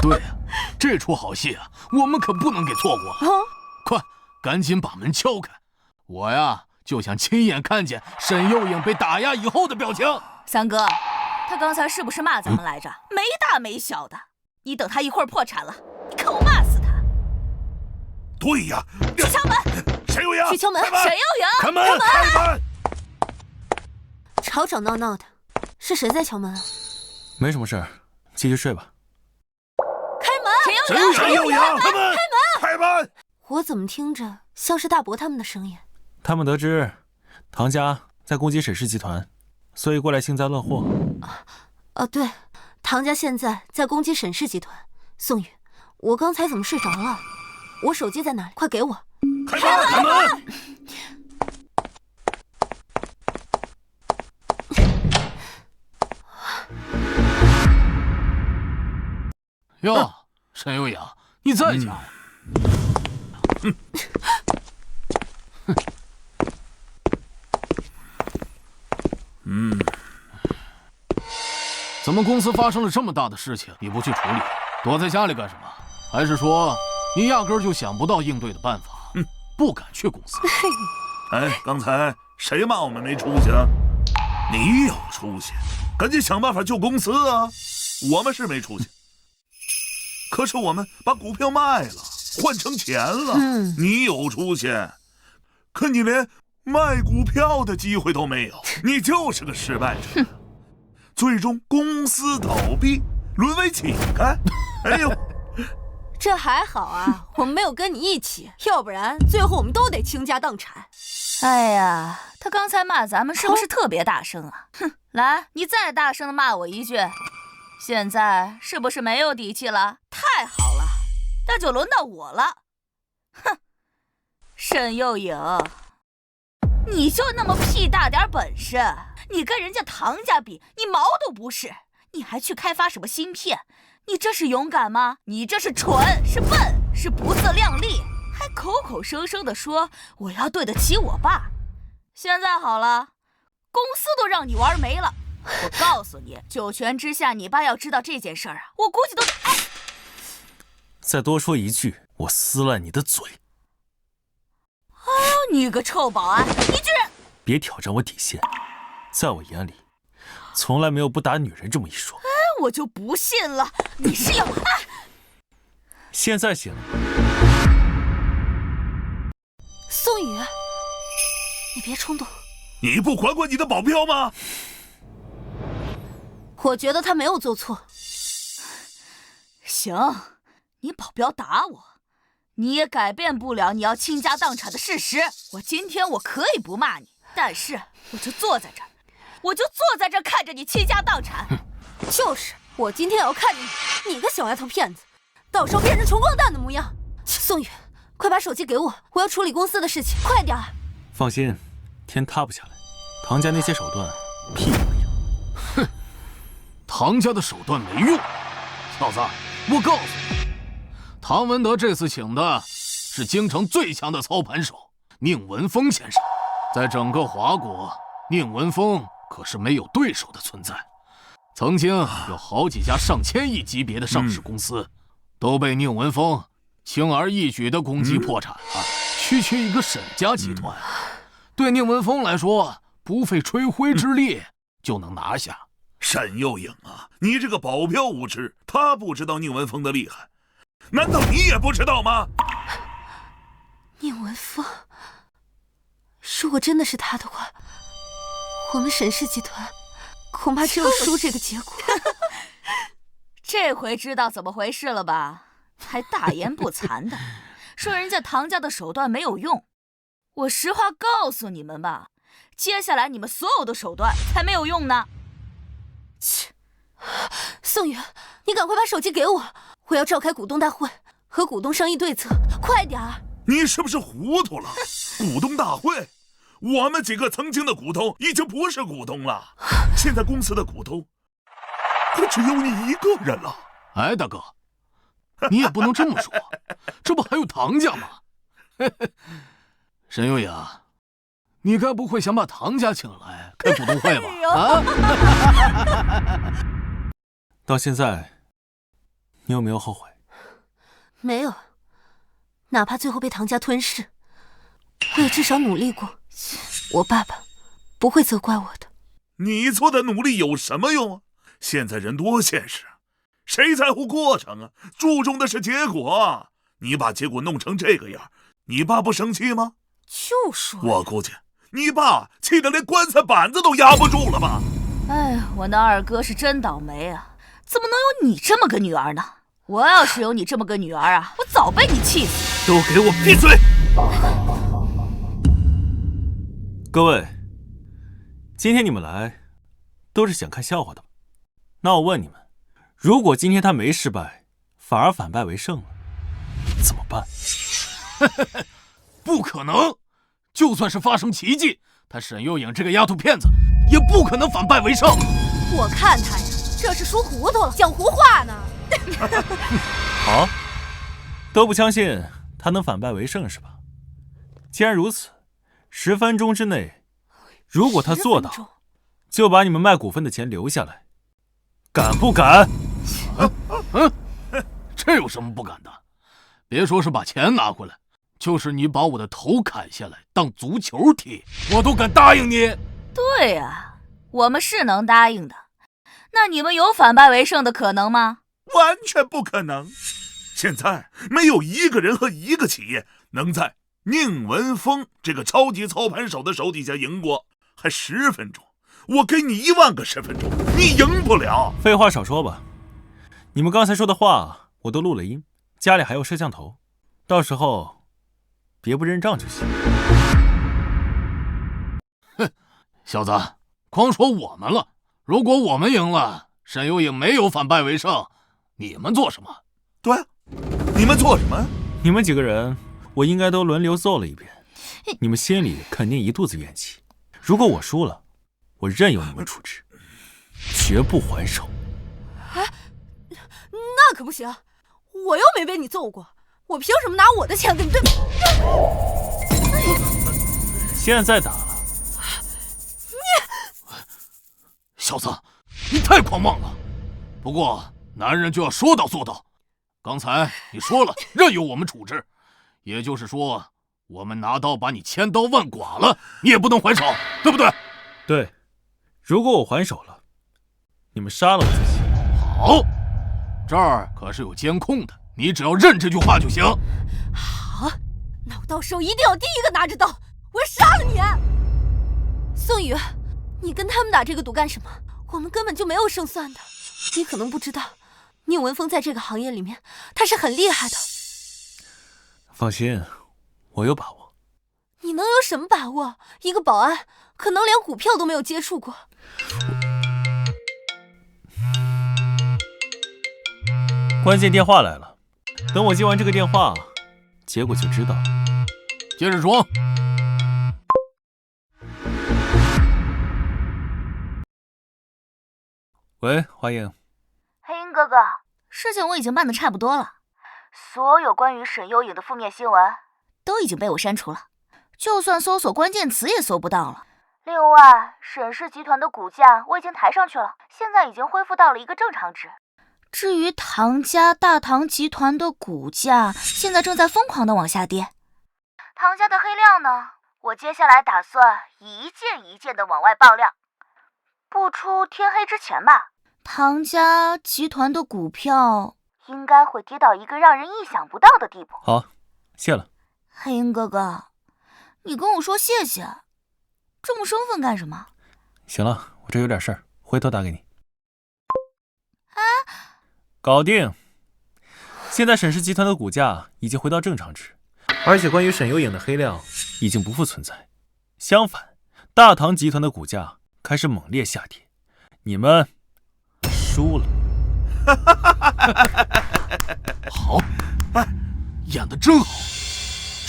对啊，这出好戏啊，我们可不能给错过。快，赶紧把门敲开，我呀就想亲眼看见沈幼颖被打压以后的表情。三哥，他刚才是不是骂咱们来着？没大没小的，你等他一会儿破产了，你看我骂死他。对呀，去敲门。沈幼莹，去敲门。沈幼颖，开门，开门。吵吵闹闹的，是谁在敲门啊？没什么事儿，继续睡吧。开门！沈幼莹，开门！开门！我怎么听着像是大伯他们的声音？他们得知唐家在攻击沈氏集团，所以过来幸灾乐祸。对，唐家现在在攻击沈氏集团。宋宇，我刚才怎么睡着了？我手机在哪里？快给我！开门！开门！哟，沈幼颖，你在家呀？怎么公司发生了这么大的事情，你不去处理，躲在家里干什么？还是说你压根儿就想不到应对的办法，不敢去公司？哎，刚才谁骂我们没出息啊？你有出息，赶紧想办法救公司啊！我们是没出息。可是我们把股票卖了，换成钱了。你有出息，可你连卖股票的机会都没有，你就是个失败者。最终公司倒闭，沦为乞丐。哎呦，这还好啊，我们没有跟你一起，要不然最后我们都得倾家荡产。哎呀，他刚才骂咱们是不是特别大声啊？哼，来，你再大声的骂我一句。现在是不是没有底气了？太好了，那就轮到我了。哼，沈幼颖，你就那么屁大点本事，你跟人家唐家比，你毛都不是，你还去开发什么芯片？你这是勇敢吗？你这是蠢，是笨，是不自量力，还口口声声的说我要对得起我爸。现在好了，公司都让你玩没了。我告诉你，九泉之下，你爸要知道这件事儿啊，我估计都……再多说一句，我撕烂你的嘴！哎呦，你个臭保安，你居然……别挑战我底线，在我眼里，从来没有不打女人这么一说。哎，我就不信了，你是要……现在行了。宋宇，你别冲动。你不管管你的保镖吗？我觉得他没有做错。行，你保镖打我，你也改变不了你要倾家荡产的事实。今天我可以不骂你，但是我就坐在这儿，看着你倾家荡产。就是，我今天要看着你个小丫头片子，到时候变成穷光蛋的模样。宋宇，快把手机给我，我要处理公司的事情，快点。放心，天塌不下来。唐家那些手段，屁用没有。哼，唐家的手段没用。小子，我告诉你，唐文德这次请的是京城最强的操盘手宁文峰先生。在整个华国，宁文峰可是没有对手的存在。曾经有好几家上千亿级别的上市公司，都被宁文峰轻而易举地攻击破产了。区区一个沈家集团，对宁文峰来说，不费吹灰之力就能拿下。沈幼颖啊，你这个保镖无知，他不知道宁文峰的厉害，难道你也不知道吗？宁文峰，如果真的是他的话，我们沈氏集团恐怕只有输这个结果。这回知道怎么回事了吧？还大言不惭的说人家唐家的手段没有用。我实话告诉你们吧，接下来你们所有的手段才没有用呢。切，宋宇，你赶快把手机给我，我要召开股东大会，和股东商议对策，快点儿！你是不是糊涂了？股东大会，我们几个曾经的股东已经不是股东了，现在公司的股东可只有你一个人了。哎，大哥，你也不能这么说，这不还有唐家吗？沈幼颖，你该不会想把唐家请来开股东会吧？啊！到现在，你有没有后悔？没有，哪怕最后被唐家吞噬，我也至少努力过。我爸爸不会责怪我的。你做的努力有什么用啊？现在人多现实，谁在乎过程啊？注重的是结果。你把结果弄成这个样，你爸不生气吗？就说我估计你爸气得连棺材板子都压不住了吧？哎呀，我那二哥是真倒霉啊！怎么能有你这么个女儿呢？我要是有你这么个女儿啊，我早被你气死！都给我闭嘴！各位，今天你们来都是想看笑话的吧？那我问你们，如果今天他没失败，反而反败为胜了，怎么办？不可能！就算是发生奇迹，他沈幼颖这个丫头片子也不可能反败为胜。我看他呀，这是输糊涂了，讲胡话呢。好，都不相信他能反败为胜是吧？既然如此，10分钟之内，如果他做到，就把你们卖股份的钱留下来，敢不敢？这有什么不敢的？别说是把钱拿回来，就是你把我的头砍下来当足球踢，我都敢答应你。对啊，我们是能答应的。那你们有反败为胜的可能吗？完全不可能。现在没有一个人和一个企业能在宁文峰这个超级操盘手的手底下赢过，还10分钟，我给你1万个10分钟，你赢不了。废话少说吧，你们刚才说的话我都录了音，家里还有摄像头，到时候别不认账就行。哼，小子，光说我们了，如果我们赢了，沈有影没有反败为胜，你们做什么？对啊，你们做什么？你们几个人我应该都轮流揍了一遍，你们心里肯定一肚子怨气。如果我输了，我任由你们处置，绝不还手。哎，那可不行，我又没被你揍过，我凭什么拿我的钱跟你对？现在打了，小子，你太狂妄了。不过男人就要说到做到。刚才你说了任由我们处置，也就是说，我们拿刀把你千刀万剐了，你也不能还手，对不对？对，如果我还手了，你们杀了我就行。好，这儿可是有监控的，你只要认这句话就行。好，那我到时候一定要第一个拿着刀，我要杀了你！宋宇，你跟他们打这个赌干什么？我们根本就没有胜算的。你可能不知道，宁文峰在这个行业里面，他是很厉害的。放心，我有把握。你能有什么把握？一个保安可能连股票都没有接触过。关键电话来了，等我接完这个电话，结果就知道了。接着说。喂，华英。黑鹰哥哥，事情我已经办得差不多了，所有关于沈有影的负面新闻都已经被我删除了，就算搜索关键词也搜不到了。另外，沈氏集团的股价我已经抬上去了，现在已经恢复到了一个正常值。至于唐家大唐集团的股价，现在正在疯狂的往下跌。唐家的黑料呢，我接下来打算一件一件的往外爆料，不出天黑之前吧，唐家集团的股票应该会跌到一个让人意想不到的地步。好，谢了。黑鹰哥哥，你跟我说谢谢，这么生分干什么？行了，我这有点事儿，回头打给你。搞定。现在沈氏集团的股价已经回到正常值，而且关于沈有影的黑料已经不复存在。相反，大唐集团的股价开始猛烈下跌，你们输了。好，哎，演得真好。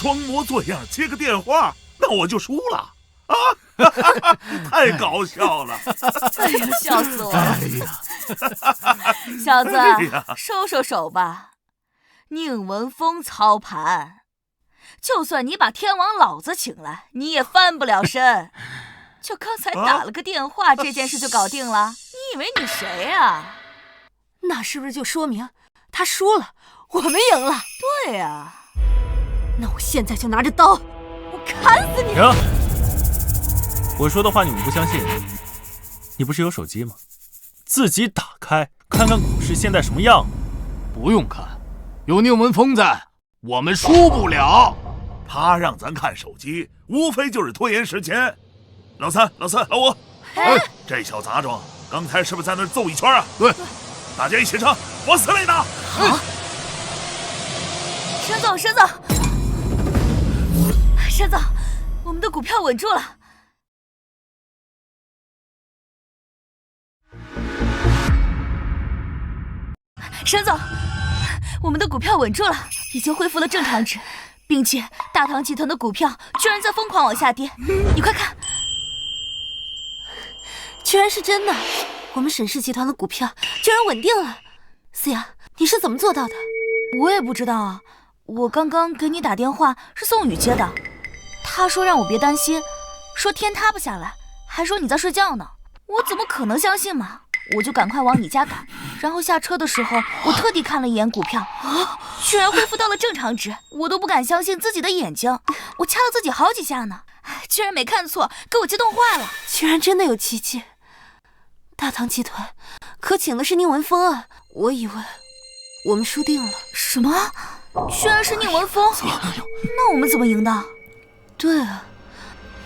装模作样接个电话，那我就输了啊！太搞笑了！哎呀，笑死我了！哎呀，小子，哎呀收收手吧。宁文峰操盘，就算你把天王老子请来，你也翻不了身。就刚才打了个电话，这件事就搞定了？你以为你谁啊？那是不是就说明他输了，我们赢了？对呀。那我现在就拿着刀，我砍死你！停！我说的话你们不相信？你不是有手机吗？自己打开看看股市现在什么样。不用看，有宁文峰在，我们输不了。他让咱看手机，无非就是拖延时间。老三、老五，哎，这小杂种刚才是不是在那儿揍一圈啊？对，大家一起上，往死里打！好。沈总，沈总，我们的股票稳住了。沈总，我们的股票稳住了，已经恢复了正常值，并且大唐集团的股票居然在疯狂往下跌，你快看，居然是真的！我们沈氏集团的股票居然稳定了。思雅，你是怎么做到的？我也不知道啊，我刚刚给你打电话是宋宇接的，他说让我别担心，说天塌不下来，还说你在睡觉呢。我怎么可能相信嘛？我就赶快往你家赶，然后下车的时候，我特地看了一眼股票，居然恢复到了正常值，我都不敢相信自己的眼睛，我掐了自己好几下呢，居然没看错，给我激动坏了。居然真的有奇迹！大唐集团可请的是宁文峰啊，我以为我们输定了。什么？居然是宁文峰？那我们怎么赢的？对啊，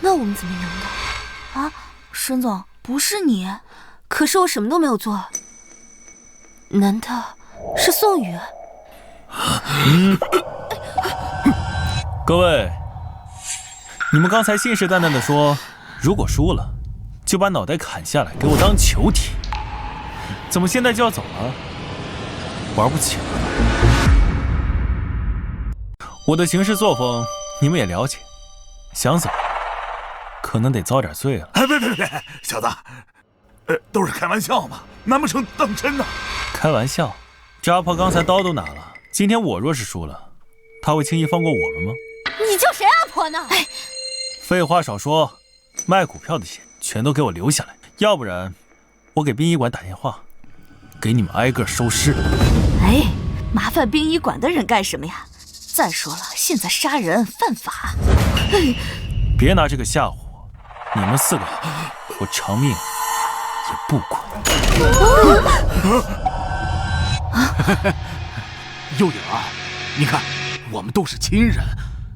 那我们怎么赢的？啊，沈总，不是你。可是我什么都没有做。难道是宋宇？各位，你们刚才信誓旦旦地说，如果输了，就把脑袋砍下来给我当球踢。怎么现在就要走了？玩不起了。我的行事作风你们也了解，想走，可能得遭点罪了。哎，别，小子，都是开玩笑嘛，难不成当真呢？开玩笑，这阿婆刚才刀都拿了，今天我若是输了，她会轻易放过我们吗？你叫谁阿婆呢？哎，废话少说，卖股票的钱全都给我留下来，要不然我给殡仪馆打电话，给你们挨个收尸。哎，麻烦殡仪馆的人干什么呀？再说了，现在杀人犯法。别拿这个吓唬我，你们4个，我偿命也不管。幼影啊，你看，我们都是亲人，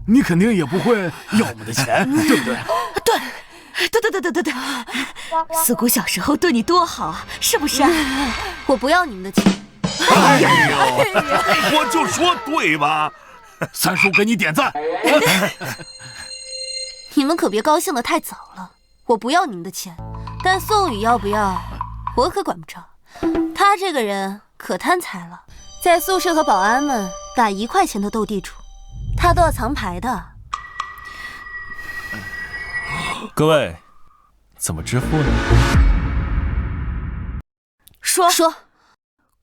你肯定也不会要我们的钱，对不对？对，四姑小时候对你多好啊，是不是？我不要你们的钱。哎呦，我就说对吧？三叔给你点赞。你们可别高兴得太早了。我不要你们的钱，但宋宇要不要，我可管不着。他这个人可贪财了，在宿舍和保安们打1块钱的斗地主，他都要藏牌的。各位，怎么支付呢？说，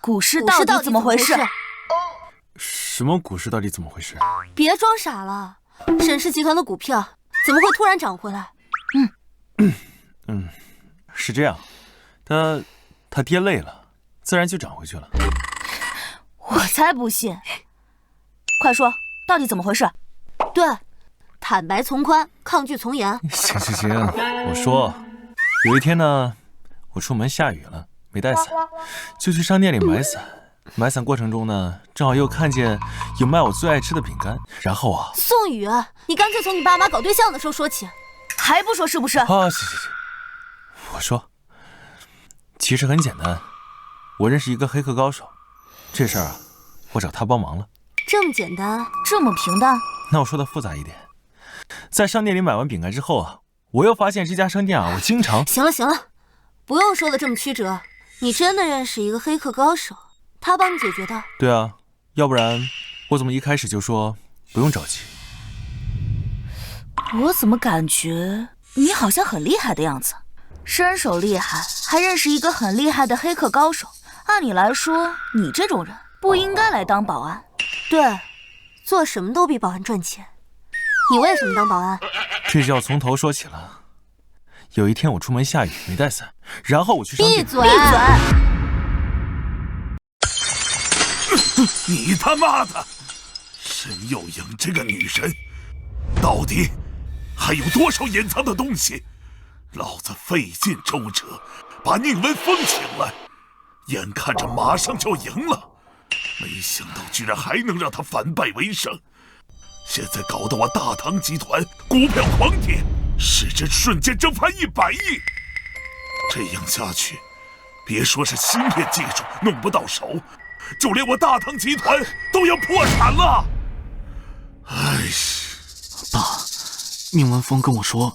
股市到底怎么回事？什么股市到底怎么回事？别装傻了，沈氏集团的股票怎么会突然涨回来？是这样，它跌累了，自然就涨回去了。我才不信！快说，到底怎么回事？对，坦白从宽，抗拒从严。行，我说，有一天呢，我出门下雨了，没带伞，就去商店里买伞。买伞过程中呢，正好又看见有卖我最爱吃的饼干，然后啊，宋宇，你干脆从你爸妈搞对象的时候说起，还不说是不是？啊，行，我说，其实很简单，我认识一个黑客高手，这事儿啊，我找他帮忙了。这么简单，这么平淡？那我说的复杂一点，在商店里买完饼干之后啊，我又发现这家商店啊，我经常……行了，不用说的这么曲折，你真的认识一个黑客高手？他帮你解决的？对啊，要不然我怎么一开始就说不用着急？我怎么感觉你好像很厉害的样子？身手厉害，还认识一个很厉害的黑客高手。按理来说，你这种人不应该来当保安。对，做什么都比保安赚钱。你为什么当保安？这就要从头说起了。有一天我出门下雨没带伞，然后我去商店……闭嘴！你他妈的，沈幼莹这个女人，到底还有多少隐藏的东西？老子费尽周折把宁文峰请来，眼看着马上就赢了，没想到居然还能让他反败为胜。现在搞得我大唐集团股票狂跌，市值瞬间蒸发100亿。这样下去，别说是芯片技术弄不到手，就连我大唐集团都要破产了。哎，爸，宁文峰跟我说，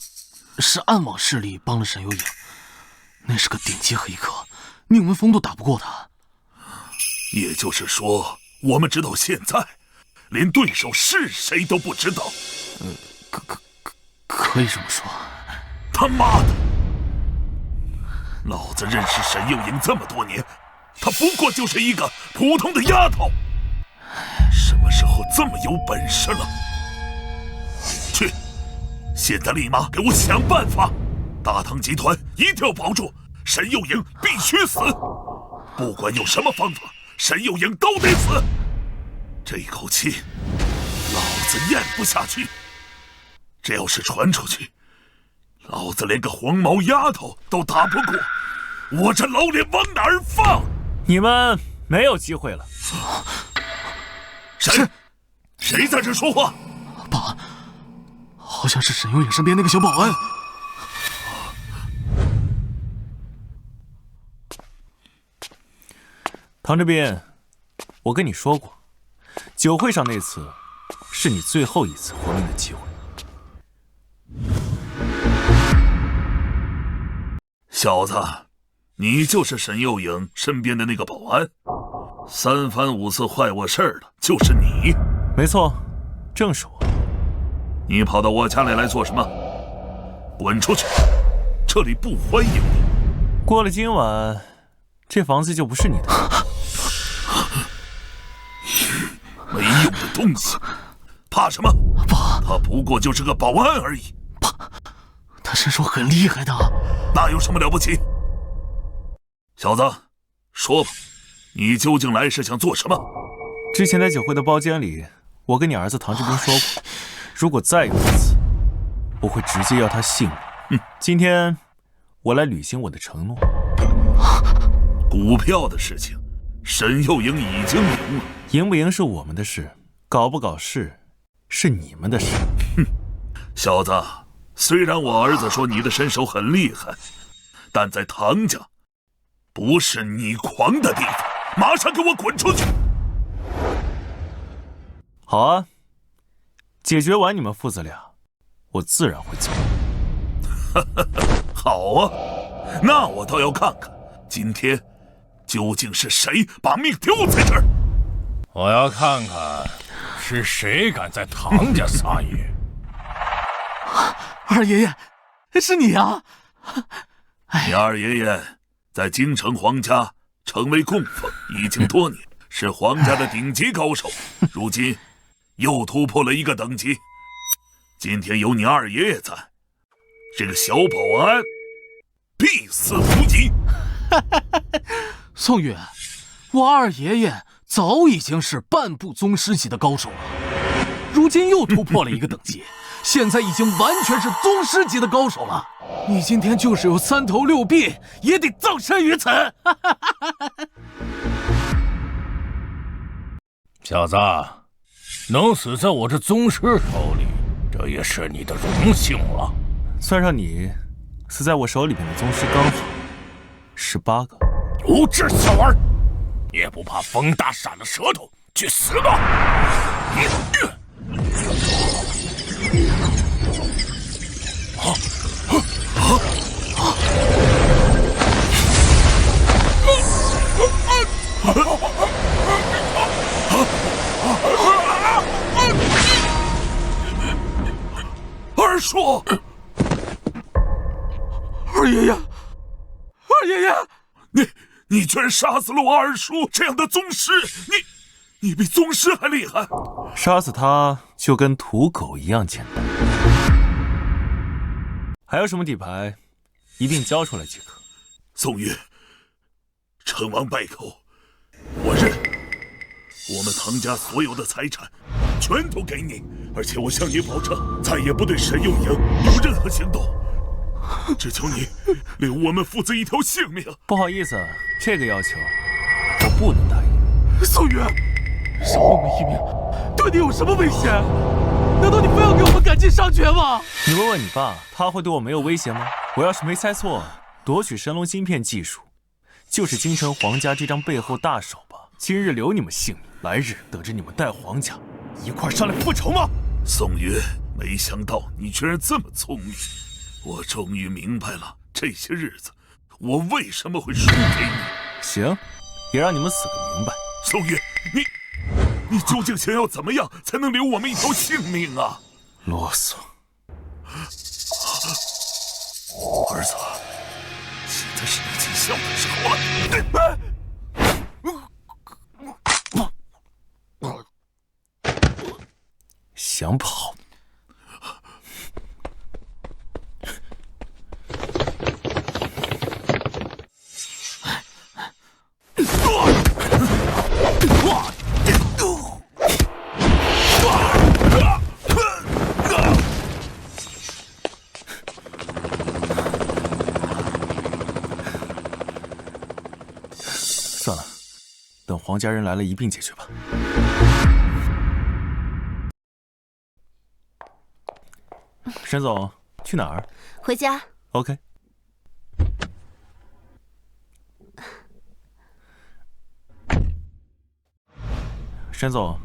是暗网势力帮了沈幼莹，那是个顶级黑客，宁文峰都打不过他。也就是说，我们直到现在，连对手是谁都不知道。可以这么说。他妈的！老子认识沈幼莹这么多年，她不过就是一个普通的丫头。什么时候这么有本事了？去，现在立马给我想办法！大唐集团一定要保住，沈幼莹必须死！不管用什么方法，沈幼莹都得死！这口气，老子咽不下去。这要是传出去，老子连个黄毛丫头都打不过，我这老脸往哪儿放？你们没有机会了。谁在这说话？保安，好像是沈有影身边那个小保安。唐志斌，我跟你说过，酒会上那次是你最后一次活命的机会。小子，你就是沈幼影身边的那个保安，3番5次坏我事儿的就是你。没错，正是我。你跑到我家里来做什么？滚出去！这里不欢迎你。过了今晚，这房子就不是你的。没用的东西，怕什么？他不过就是个保安而已。他身手很厉害的。那有什么了不起？小子，说吧，你究竟来是想做什么？之前在酒会的包间里，我跟你儿子唐志斌说过，如果再有一次，我会直接要他性命。今天我来履行我的承诺。股票的事情，沈幼影已经赢了。赢不赢是我们的事，搞不搞事是你们的事。小子，虽然我儿子说你的身手很厉害，但在唐家，不是你狂的地方。马上给我滚出去！好啊，解决完你们父子俩，我自然会走。好啊，那我倒要看看，今天究竟是谁把命丢在这儿。我要看看是谁敢在唐家撒野。二爷爷，是你啊！你二爷爷在京城皇家成为供奉已经多年，是皇家的顶级高手，如今又突破了一个等级。今天有你二爷爷在，这个小保安必死无疑。宋宇，我二爷爷早已经是半步宗师级的高手了，如今又突破了一个等级，现在已经完全是宗师级的高手了。你今天就是有3头6臂，也得葬身于此。小子，能死在我这宗师手里，这也是你的荣幸了。算上你，死在我手里边的宗师刚好18个。无知小儿，你也不怕风大闪了舌头，去死吧！二叔，二爷爷，二爷爷，你居然杀死了我二叔这样的宗师，你比宗师还厉害。杀死他就跟屠狗一样简单。还有什么底牌，一并交出来即可。宋玉，成王败寇，我认。我们唐家所有的财产全都给你，而且我向你保证，再也不对沈幼影有任何行动。只求你留我们父子一条性命。不好意思，这个要求我不能答应。宋宇，少我们一命，对你有什么威胁？难道你非要给我们赶尽杀绝吗？你问问你爸，他会对我没有威胁吗？我要是没猜错，夺取神龙芯片技术，就是京城皇家这张背后大手吧？今日留你们性命，来日得知你们带皇家一块上来复仇吗？宋宇，没想到你居然这么聪明，我终于明白了这些日子我为什么会输给你。行，也让你们死个明白。宋宇，你究竟想要怎么样才能留我们一条性命啊？啰嗦。儿子，现在是你尽孝的时候了。想跑？算了，等黄家人来了一并解决吧。沈总，去哪儿？回家。OK。沈总，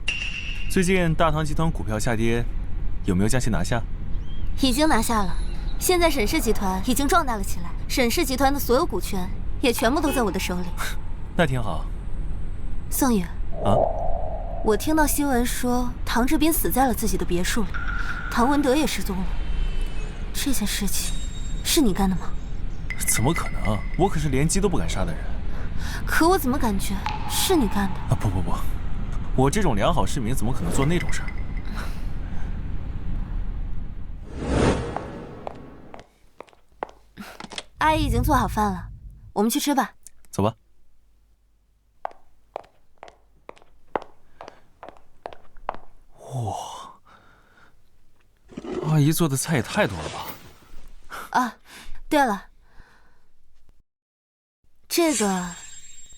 最近大唐集团股票下跌，有没有将其拿下？已经拿下了。现在沈氏集团已经壮大了起来，沈氏集团的所有股权也全部都在我的手里。那挺好。宋宇，啊？我听到新闻说唐志斌死在了自己的别墅里，唐文德也失踪了。这件事情是你干的吗？怎么可能？我可是连鸡都不敢杀的人。可我怎么感觉是你干的？啊，不，我这种良好市民怎么可能做那种事儿？阿姨已经做好饭了，我们去吃吧。走吧。哇，阿姨做的菜也太多了吧！啊，对了，这个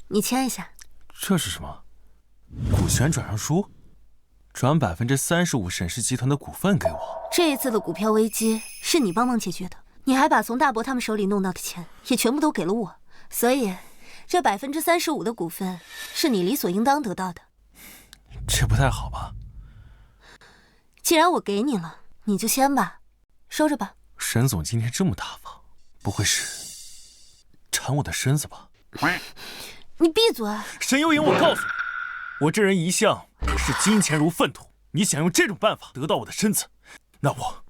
你签一下。这是什么？股权转让书？转35%沈氏集团的股份给我。这一次的股票危机是你帮忙解决的，你还把从大伯他们手里弄到的钱也全部都给了我，所以这35%的股份是你理所应当得到的。这不太好吧？既然我给你了，你就签吧，收着吧。沈总今天这么大方，不会是馋我的身子吧？你闭嘴！沈幽莹，我告诉你，我这人一向视金钱如粪土。你想用这种办法得到我的身子，那我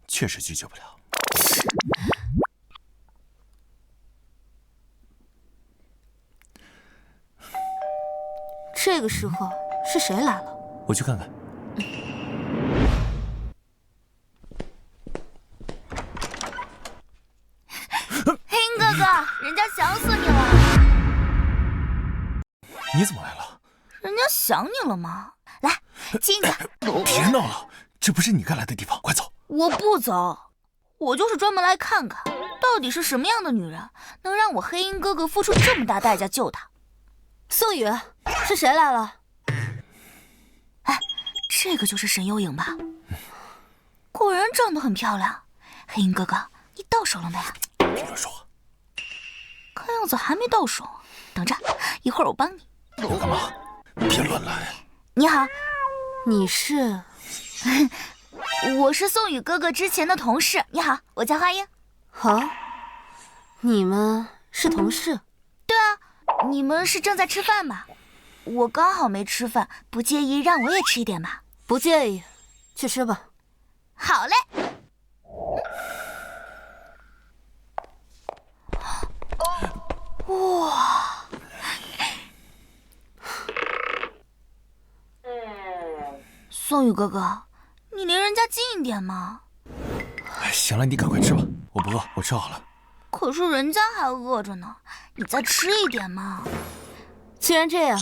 确实拒绝不了。这个时候是谁来了？我去看看。黑鹰哥哥，人家想死你了。你怎么来了？人家想你了吗？来，进去。别闹了，这不是你该来的地方，快走。我不走，我就是专门来看看，到底是什么样的女人能让我黑鹰哥哥付出这么大代价救她。宋宇，是谁来了？哎，这个就是沈幽影吧？果然长得很漂亮。黑鹰哥哥，你到手了没？别乱说话。看样子还没到手，等着，一会儿我帮你。要干嘛？别乱来。你好，你是？我是宋宇哥哥之前的同事。你好，我叫花英。好，你们是同事？对啊，你们是正在吃饭吧？我刚好没吃饭，不介意让我也吃一点吧？不介意，去吃吧。好嘞。哇！宋宇哥哥，你离人家近一点嘛。哎，行了，你赶快吃吧，我不饿，我吃好了。可是人家还饿着呢，你再吃一点嘛。既然这样，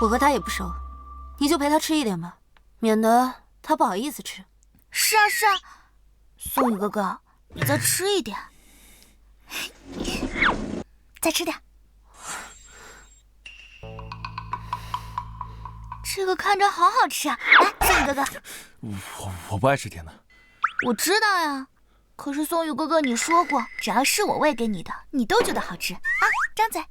我和他也不熟，你就陪他吃一点吧，免得他不好意思吃。是啊是啊，宋宇哥哥，你再吃一点，再吃点。这个看着好好吃啊！来，宋宇哥哥，我不爱吃甜的。我知道呀，可是宋宇哥哥你说过，只要是我喂给你的，你都觉得好吃啊！张嘴。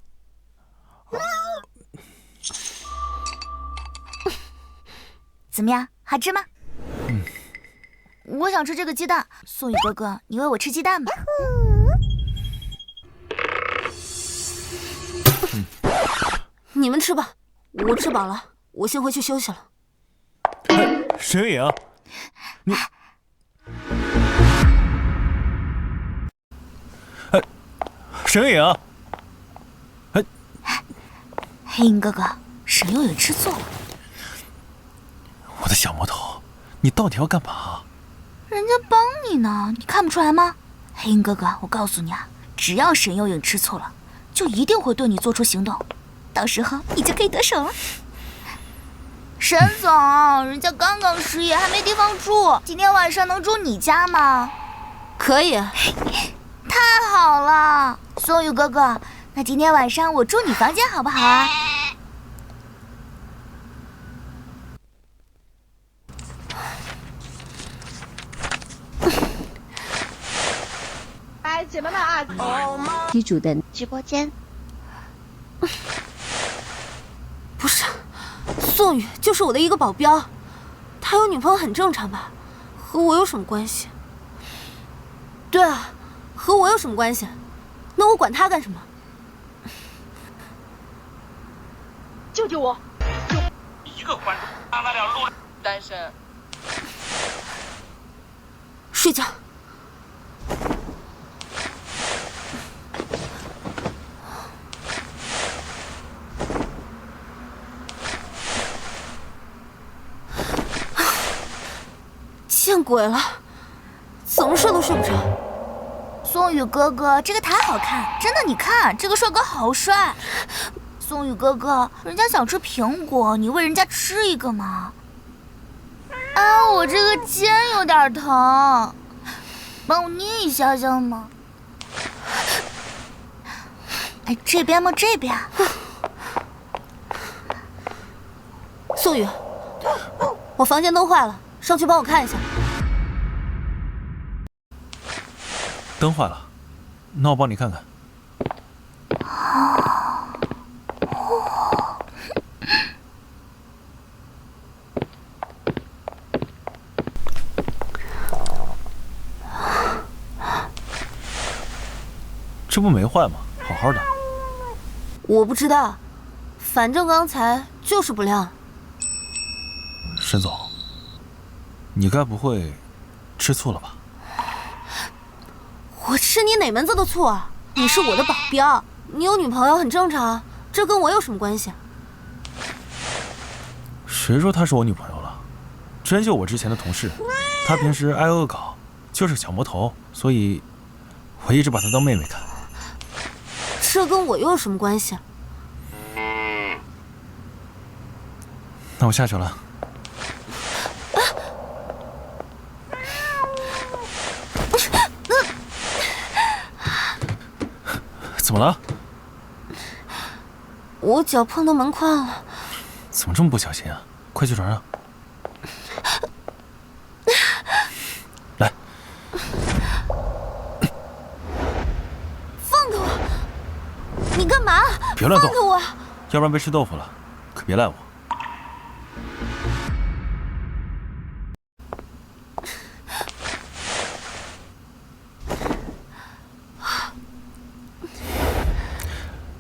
怎么样，好吃吗？我想吃这个鸡蛋，宋宇哥哥，你喂我吃鸡蛋吧。你们吃吧，我吃饱了，我先回去休息了。沈月影，你，沈月影，黑鹰哥哥，沈幽影吃醋了。我的小魔头，你到底要干嘛？人家帮你呢，你看不出来吗？黑鹰哥哥，我告诉你啊，只要沈幽影吃醋了，就一定会对你做出行动，到时候你就可以得手了。沈总，人家刚刚失业，还没地方住，今天晚上能住你家吗？可以。太好了，宋宇哥哥，那今天晚上我住你房间好不好啊？来，姐妹们啊，机主的直播间。不是，宋宇就是我的一个保镖，他有女朋友很正常吧？和我有什么关系？对啊，和我有什么关系？那我管他干什么？救救我！一个观众让他俩录单身。睡觉。见鬼了，怎么睡都睡不着。宋宇哥哥，这个台好看，真的，你看这个帅哥好帅。宋宇哥哥，人家想吃苹果，你喂人家吃一个嘛。啊，我这个肩有点疼，帮我捏一下下嘛。哎，这边吗？这边。宋宇，我房间灯坏了，上去帮我看一下。灯坏了，那我帮你看看。这不没坏吗？好好的。我不知道，反正刚才就是不亮。沈总，你该不会吃醋了吧？我吃你哪门子的醋啊？你是我的保镖，你有女朋友很正常，这跟我有什么关系？谁说她是我女朋友了？真就我之前的同事，她平时爱恶搞，就是个小魔头，所以我一直把她当妹妹看。这跟我又有什么关系？那我下去了。怎么了？我脚碰到门框了。怎么这么不小心啊？快去床上。来，放开我！你干嘛？别乱动放开我！要不然被吃豆腐了，可别赖我。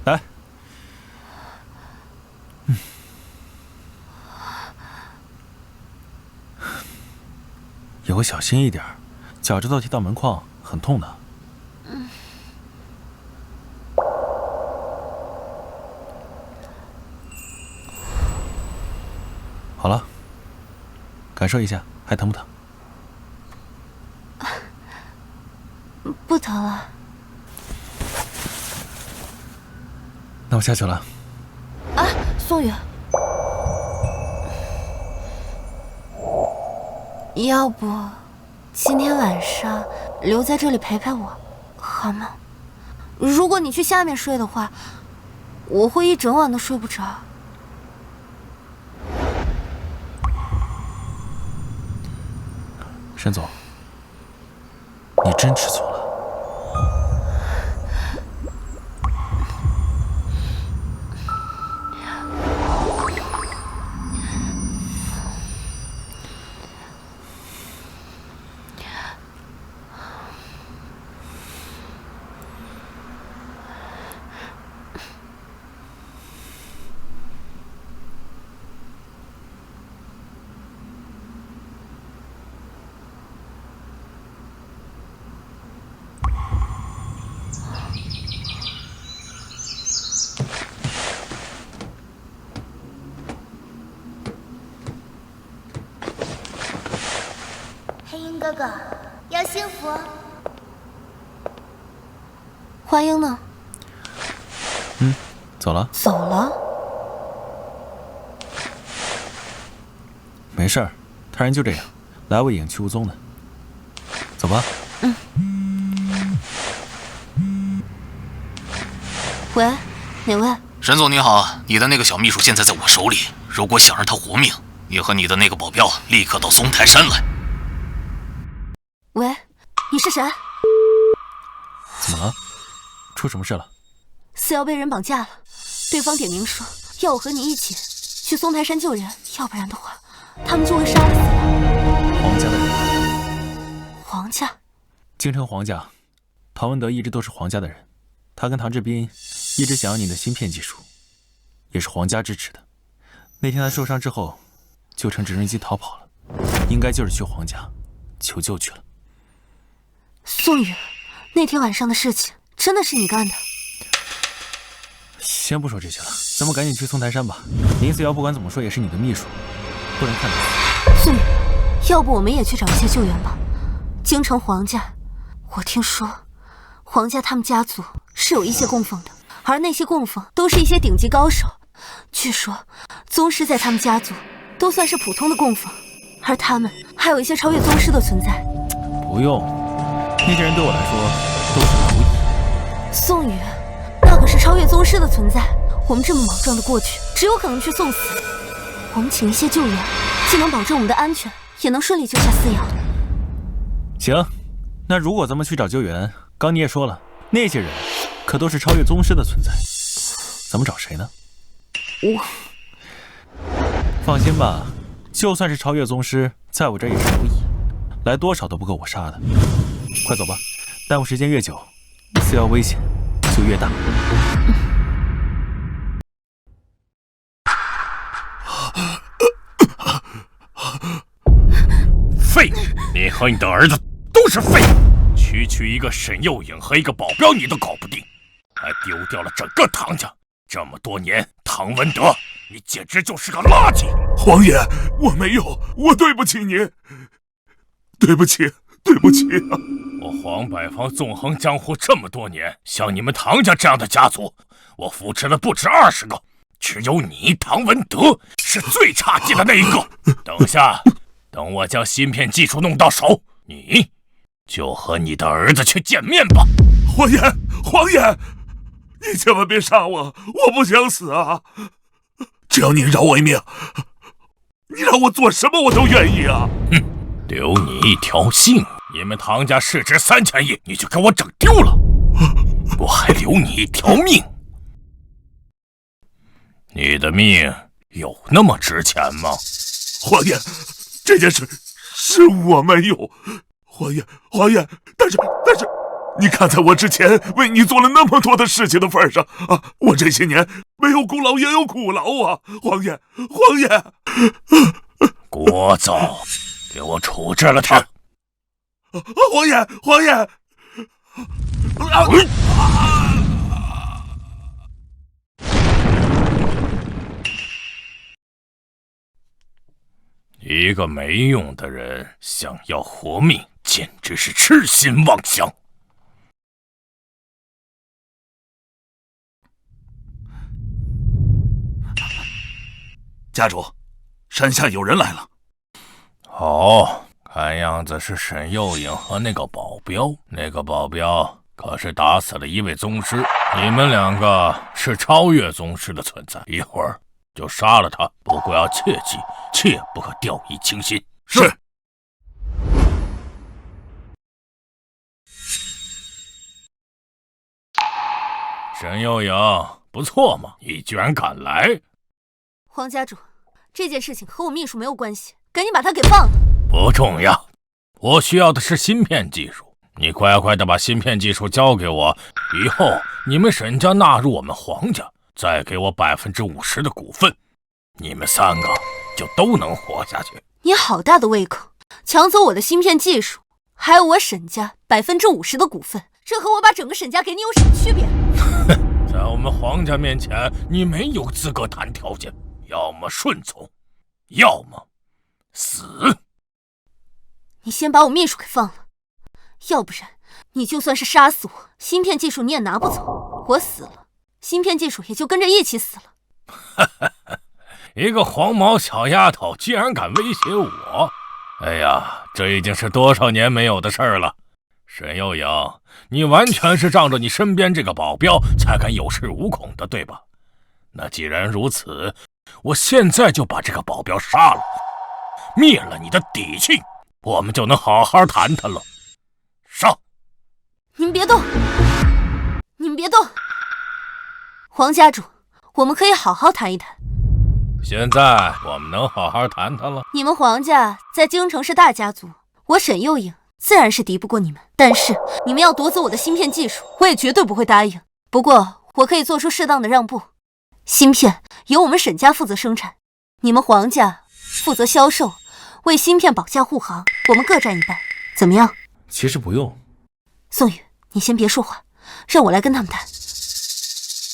来，以后小心一点，脚趾头踢到门框很痛的。好了，感受一下，还疼不疼？不疼了。那我下去了。啊，宋宇，要不今天晚上留在这里陪陪我，好吗？如果你去下面睡的话，我会一整晚都睡不着。沈总，你真吃醋了。黑鹰哥哥，要幸福。华英呢？走了。走了。没事儿，他人就这样，来无影去无踪的。走吧。喂，哪位？沈总你好，你的那个小秘书现在在我手里，如果想让他活命，你和你的那个保镖立刻到松泰山来。喂，你是谁？怎么了？出什么事了？四瑶被人绑架了，对方点名说要我和你一起去松泰山救人，要不然的话，他们就会杀了四瑶。皇家的人。皇家？京城皇家，唐文德一直都是皇家的人，他跟唐志斌一直想要你的芯片技术，也是皇家支持的。那天他受伤之后，就乘直升机逃跑了，应该就是去皇家求救去了。宋宇，那天晚上的事情真的是你干的？先不说这些了，咱们赶紧去松台山吧。林思瑶不管怎么说也是你的秘书，不能看他。宋宇，要不我们也去找一些救援吧？京城皇家，我听说皇家他们家族是有一些供奉的，而那些供奉都是一些顶级高手。据说宗师在他们家族都算是普通的供奉，而他们还有一些超越宗师的存在。不用，那些人对我来说都是蝼蚁。宋宇，那可是超越宗师的存在，我们这么莽撞的过去，只有可能去送死。我们请一些救援，既能保证我们的安全，也能顺利救下四瑶。行，那如果咱们去找救援，刚你也说了，那些人可都是超越宗师的存在，咱们找谁呢？我放心吧，就算是超越宗师，在我这也是蝼蚁，来多少都不够我杀的。快走吧，耽误时间越久，四瑶危险就越大。废物！你和你的儿子都是废物！区区一个沈幼颖和一个保镖你都搞不定，还丢掉了整个唐家。这么多年，唐文德，你简直就是个垃圾！皇爷，我没有，我对不起您，对不起，对不起啊！我黄百方纵横江湖这么多年，像你们唐家这样的家族，我扶持了不止20个，只有你唐文德是最差劲的那一个。等下，等我将芯片技术弄到手，你就和你的儿子去见面吧。皇爷，皇爷！你千万别杀我，我不想死啊！只要您饶我一命，你让我做什么我都愿意啊！哼，留你一条性，你们唐家市值3000亿，你就给我整丢了，我还留你一条命。你的命有那么值钱吗？皇爷，这件事是我没有，皇爷，但是。你看，在我之前为你做了那么多的事情的份上啊，我这些年没有功劳也有苦劳啊！皇爷，聒噪，给我处置了他！皇爷！一个没用的人想要活命，简直是痴心妄想！家主，山下有人来了。好，看样子是沈幼颖和那个保镖。那个保镖可是打死了一位宗师，你们2个是超越宗师的存在，一会儿就杀了他。不过要切记，切不可掉以轻心。是。沈幼颖，不错嘛，你居然敢来！皇家主，这件事情和我秘书没有关系，赶紧把他给放了。不重要，我需要的是芯片技术。你快快的把芯片技术交给我，以后你们沈家纳入我们皇家，再给我50%的股份，你们3个就都能活下去。你好大的胃口，抢走我的芯片技术，还有我沈家50%的股份，这和我把整个沈家给你有什么区别？在我们皇家面前，你没有资格谈条件，要么顺从，要么死。你先把我秘书给放了，要不然你就算是杀死我，芯片技术你也拿不走。我死了，芯片技术也就跟着一起死了。一个黄毛小丫头居然敢威胁我！哎呀，这已经是多少年没有的事儿了。沈幼颖，你完全是仗着你身边这个保镖才敢有恃无恐的，对吧？那既然如此，我现在就把这个保镖杀了，灭了你的底气，我们就能好好谈谈了。上！您别动，您别动。黄家主，我们可以好好谈一谈。现在我们能好好谈谈了。你们黄家在京城是大家族，我沈幼颖自然是敌不过你们，但是你们要夺走我的芯片技术，我也绝对不会答应。不过我可以做出适当的让步，芯片由我们沈家负责生产，你们黄家负责销售，为芯片保驾护航，我们各占一半，怎么样？其实不用。宋宇，你先别说话，让我来跟他们谈。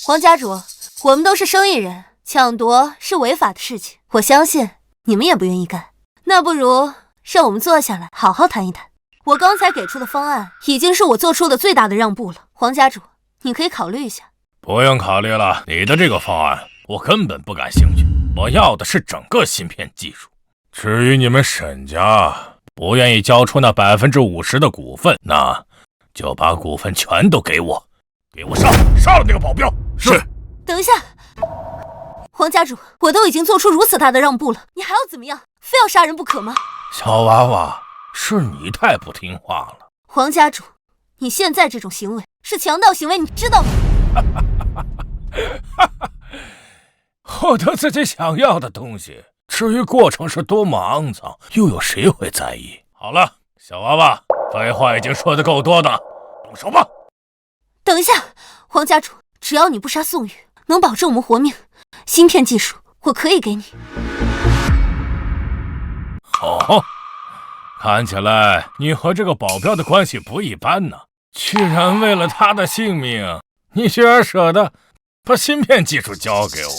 黄家主，我们都是生意人，抢夺是违法的事情，我相信你们也不愿意干。那不如让我们坐下来好好谈一谈。我刚才给出的方案已经是我做出的最大的让步了，黄家主，你可以考虑一下。不用考虑了，你的这个方案我根本不感兴趣，我要的是整个芯片技术。至于你们沈家不愿意交出那50%的股份，那就把股份全都给我，给我杀了那个保镖。是。等一下，黄家主，我都已经做出如此大的让步了，你还要怎么样？非要杀人不可吗？小娃娃，是你太不听话了。黄家主，你现在这种行为是强盗行为，你知道吗？获得自己想要的东西，至于过程是多么肮脏，又有谁会在意？好了，小娃娃，废话已经说得够多的，动手吧。等一下，黄家主，只要你不杀宋宇，能保证我们活命，芯片技术我可以给你。哦，看起来你和这个保镖的关系不一般呢。居然为了他的性命，你居然舍得把芯片技术交给我。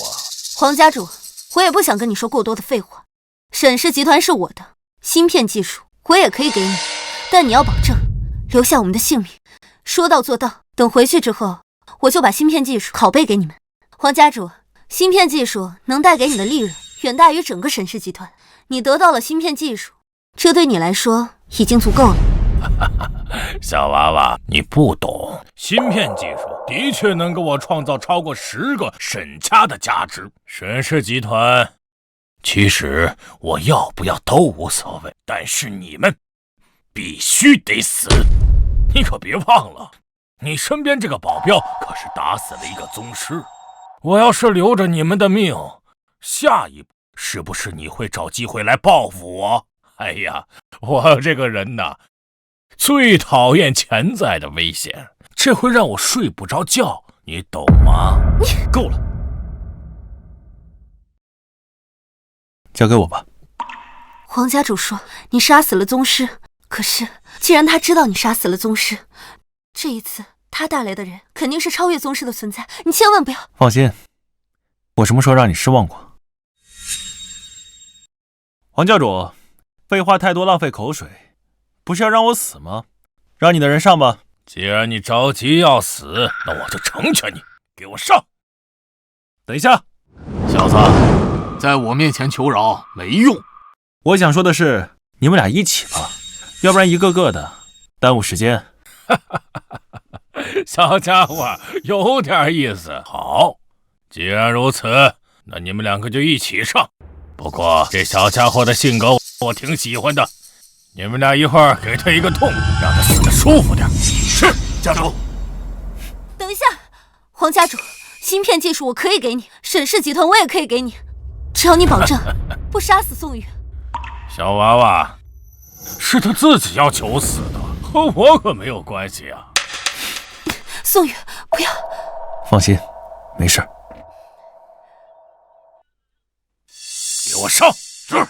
黄家主，我也不想跟你说过多的废话。沈氏集团是我的，芯片技术我也可以给你，但你要保证留下我们的性命，说到做到。等回去之后，我就把芯片技术拷贝给你们。黄家主，芯片技术能带给你的利润远大于整个沈氏集团，你得到了芯片技术，这对你来说已经足够了。小娃娃，你不懂，芯片技术的确能给我创造超过10个沈家的价值。沈氏集团，其实我要不要都无所谓，但是你们必须得死。你可别忘了，你身边这个保镖可是打死了一个宗师。我要是留着你们的命，下一步是不是你会找机会来报复我？哎呀，我这个人呐，最讨厌潜在的危险，这会让我睡不着觉，你懂吗？够了，交给我吧。黄家主说你杀死了宗师，可是既然他知道你杀死了宗师，这一次他带来的人肯定是超越宗师的存在，你千万不要。放心，我什么时候让你失望过？黄教主，废话太多浪费口水，不是要让我死吗？让你的人上吧。既然你着急要死，那我就成全你，给我上。等一下，小子，在我面前求饶没用。我想说的是，你们俩一起吧，要不然一个个的耽误时间。小家伙，有点意思。好，既然如此，那你们两个就一起上。不过这小家伙的性格我挺喜欢的，你们俩一会儿给他一个痛，让他死得舒服点。是，家主。等一下，黄家主，芯片技术我可以给你，沈氏集团我也可以给你，只要你保证不杀死宋宇。小娃娃，是他自己要求死的，和我可没有关系啊。宋宇，不要。放心，没事。给我上！是。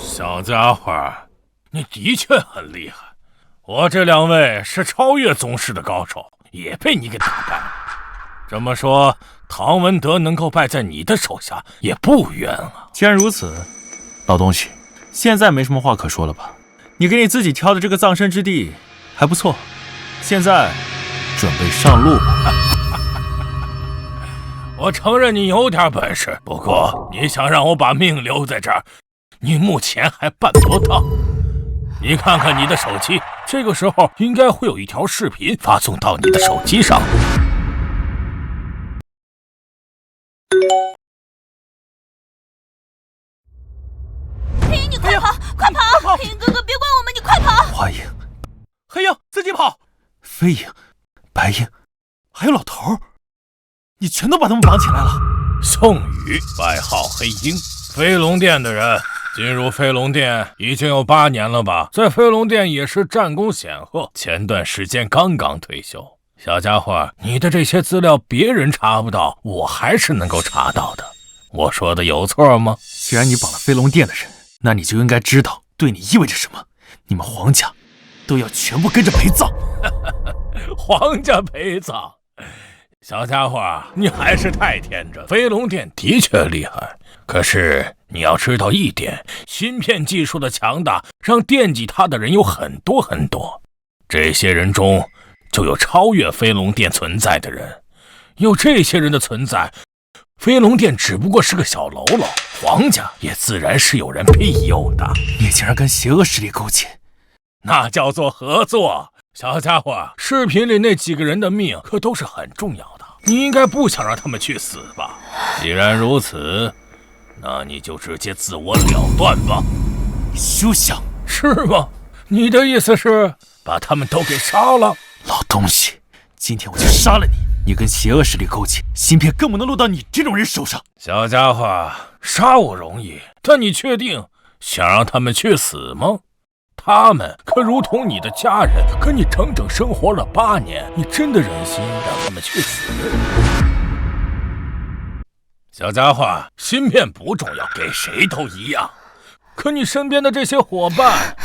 小家伙，你的确很厉害。我这2位是超越宗师的高手，也被你给打败了。这么说，唐文德能够败在你的手下，也不冤啊。既然如此，老东西，现在没什么话可说了吧？你给你自己挑的这个葬身之地还不错，现在准备上路吧。我承认你有点本事，不过你想让我把命留在这儿，你目前还办不到。你看看你的手机，这个时候应该会有一条视频发送到你的手机上。黑鹰，你快跑，快跑！黑鹰哥哥，别管我们，你快跑！花影、黑鹰，自己跑！飞影、白鹰，还有老头儿，你全都把他们绑起来了。宋宇，外号黑鹰，飞龙殿的人。进入飞龙殿已经有8年了吧，在飞龙殿也是战功显赫，前段时间刚刚退休。小家伙，你的这些资料别人查不到，我还是能够查到的。我说的有错吗？既然你绑了飞龙殿的人，那你就应该知道对你意味着什么。你们皇家都要全部跟着陪葬。皇家陪葬？小家伙，你还是太天真。飞龙殿的确厉害，可是你要知道一点，芯片技术的强大让惦记它的人有很多很多，这些人中就有超越飞龙殿存在的人。有这些人的存在，飞龙殿只不过是个小喽啰，皇家也自然是有人庇佑的。你竟然跟邪恶势力勾结，那叫做合作。小家伙，视频里那几个人的命可都是很重要的，你应该不想让他们去死吧？既然如此，那你就直接自我了断吧。休想！是吗？你的意思是把他们都给杀了？老东西，今天我就杀了你！你跟邪恶势力勾结，芯片更不能落到你这种人手上。小家伙，杀我容易，但你确定想让他们去死吗？他们可如同你的家人，跟你整整生活了8年，你真的忍心让他们去死？小家伙，芯片不重要，给谁都一样。可你身边的这些伙伴，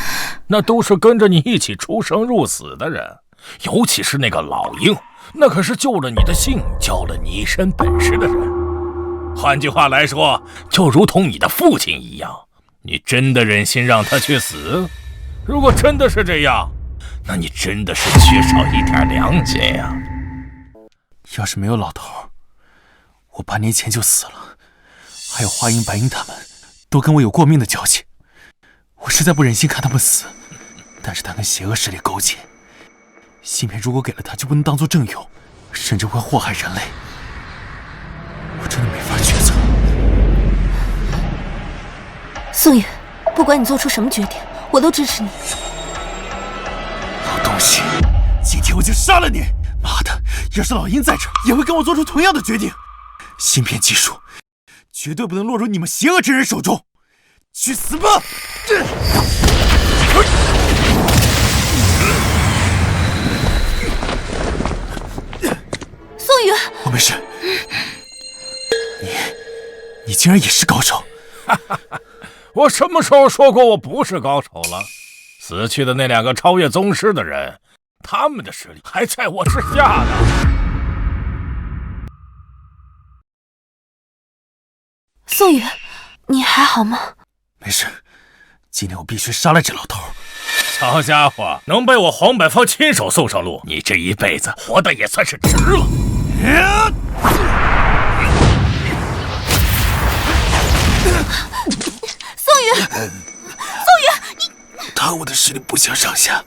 那都是跟着你一起出生入死的人，尤其是那个老鹰，那可是救了你的性，教了你一身本事的人。换句话来说，就如同你的父亲一样，你真的忍心让他去死？如果真的是这样，那你真的是缺少一点良心呀！要是没有老头，我8年前就死了。还有花鹰、白鹰他们，都跟我有过命的交情，我实在不忍心看他们死。但是他跟邪恶势力勾结，芯片如果给了他，就不能当做正用，甚至会祸害人类。我真的没法抉择。宋宇，不管你做出什么决定，我都支持你。老东西，今天我就杀了你！妈的，要是老鹰在这儿，也会跟我做出同样的决定。芯片技术绝对不能落入你们邪恶之人手中。去死吧！宋宇，我没事。你竟然也是高手？我什么时候说过我不是高手了？死去的那2个超越宗师的人，他们的实力还在我之下呢。宋宇，你还好吗？没事，今天我必须杀了这老头。小家伙，能被我黄百芳亲手送上路，你这一辈子活的也算是值了。宋宇，他我的实力不相上下，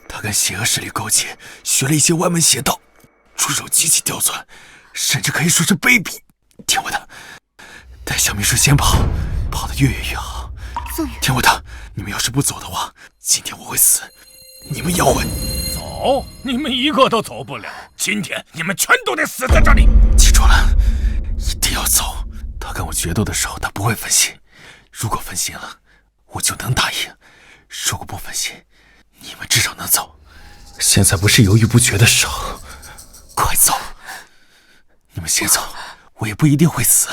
他跟邪恶势力勾结，学了一些歪门邪道，出手极其刁钻，甚至可以说是卑鄙。听我的，带小秘书先跑，跑得越远越好。宋宇，听我的，你们要是不走的话，今天我会死，你们也会。走？你们一个都走不了，今天你们全都得死在这里。记住了，一定要走。他跟我决斗的时候，他不会分心，如果分心了，我就能打赢；如果不分心，你们至少能走。现在不是犹豫不决的时候，快走！你们先走，我也不一定会死。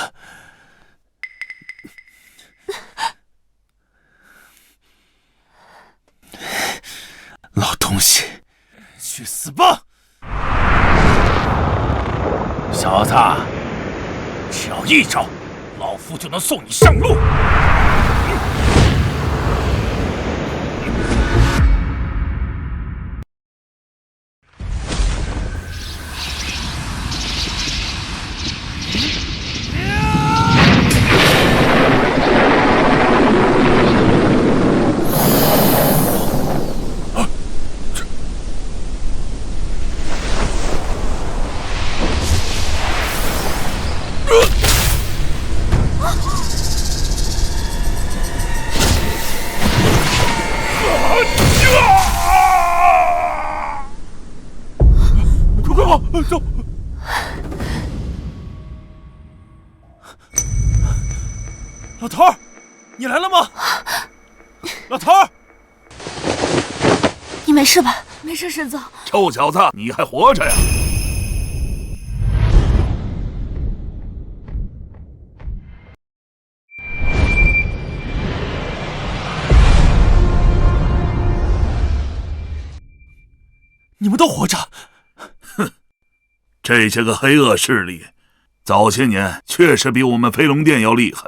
老东西，去死吧！小子，只要一招，老夫就能送你上路。老头儿，你来了吗？老头儿，你没事吧？没事，沈总。臭小子，你还活着呀？你们都活着？哼，这些个黑恶势力，早些年确实比我们飞龙殿要厉害，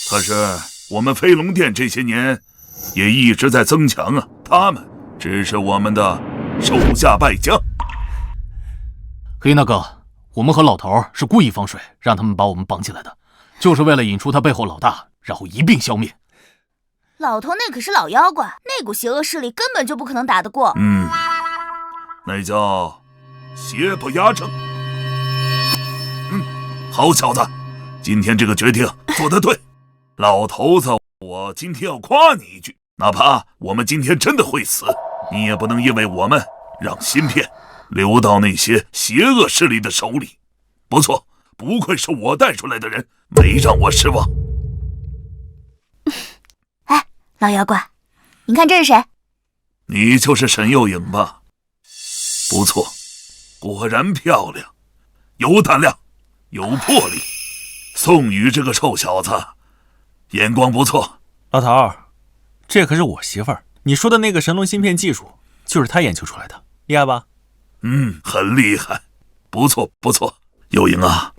可是我们飞龙殿这些年也一直在增强啊，他们只是我们的手下败将。黑大哥，我们和老头是故意放水，让他们把我们绑起来的，就是为了引出他背后老大，然后一并消灭。老头那可是老妖怪，那股邪恶势力根本就不可能打得过。那叫邪不压正。好小子，今天这个决定做得对。老头子，我今天要夸你一句，哪怕我们今天真的会死，你也不能因为我们让芯片流到那些邪恶势力的手里。不错，不愧是我带出来的人，没让我失望。哎，老妖怪，你看这是谁？你就是沈幼颖吧？不错，果然漂亮，有胆量，有魄力。宋宇这个臭小子，眼光不错。老头儿，这可是我媳妇儿，你说的那个神龙芯片技术，就是她研究出来的，厉害吧？很厉害，不错不错。幼颖啊，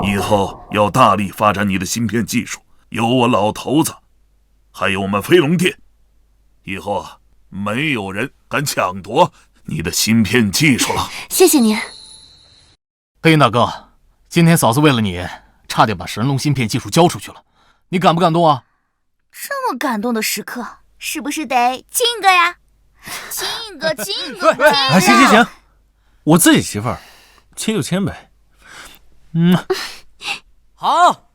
以后要大力发展你的芯片技术，有我老头子，还有我们飞龙殿，以后啊，没有人敢抢夺你的芯片技术了。谢谢您。黑大哥，今天嫂子为了你，差点把神龙芯片技术交出去了，你感不感动啊？这么感动的时刻，是不是得亲个呀？亲一个，亲一个，亲一个。行，我自己媳妇儿，亲就亲呗。好。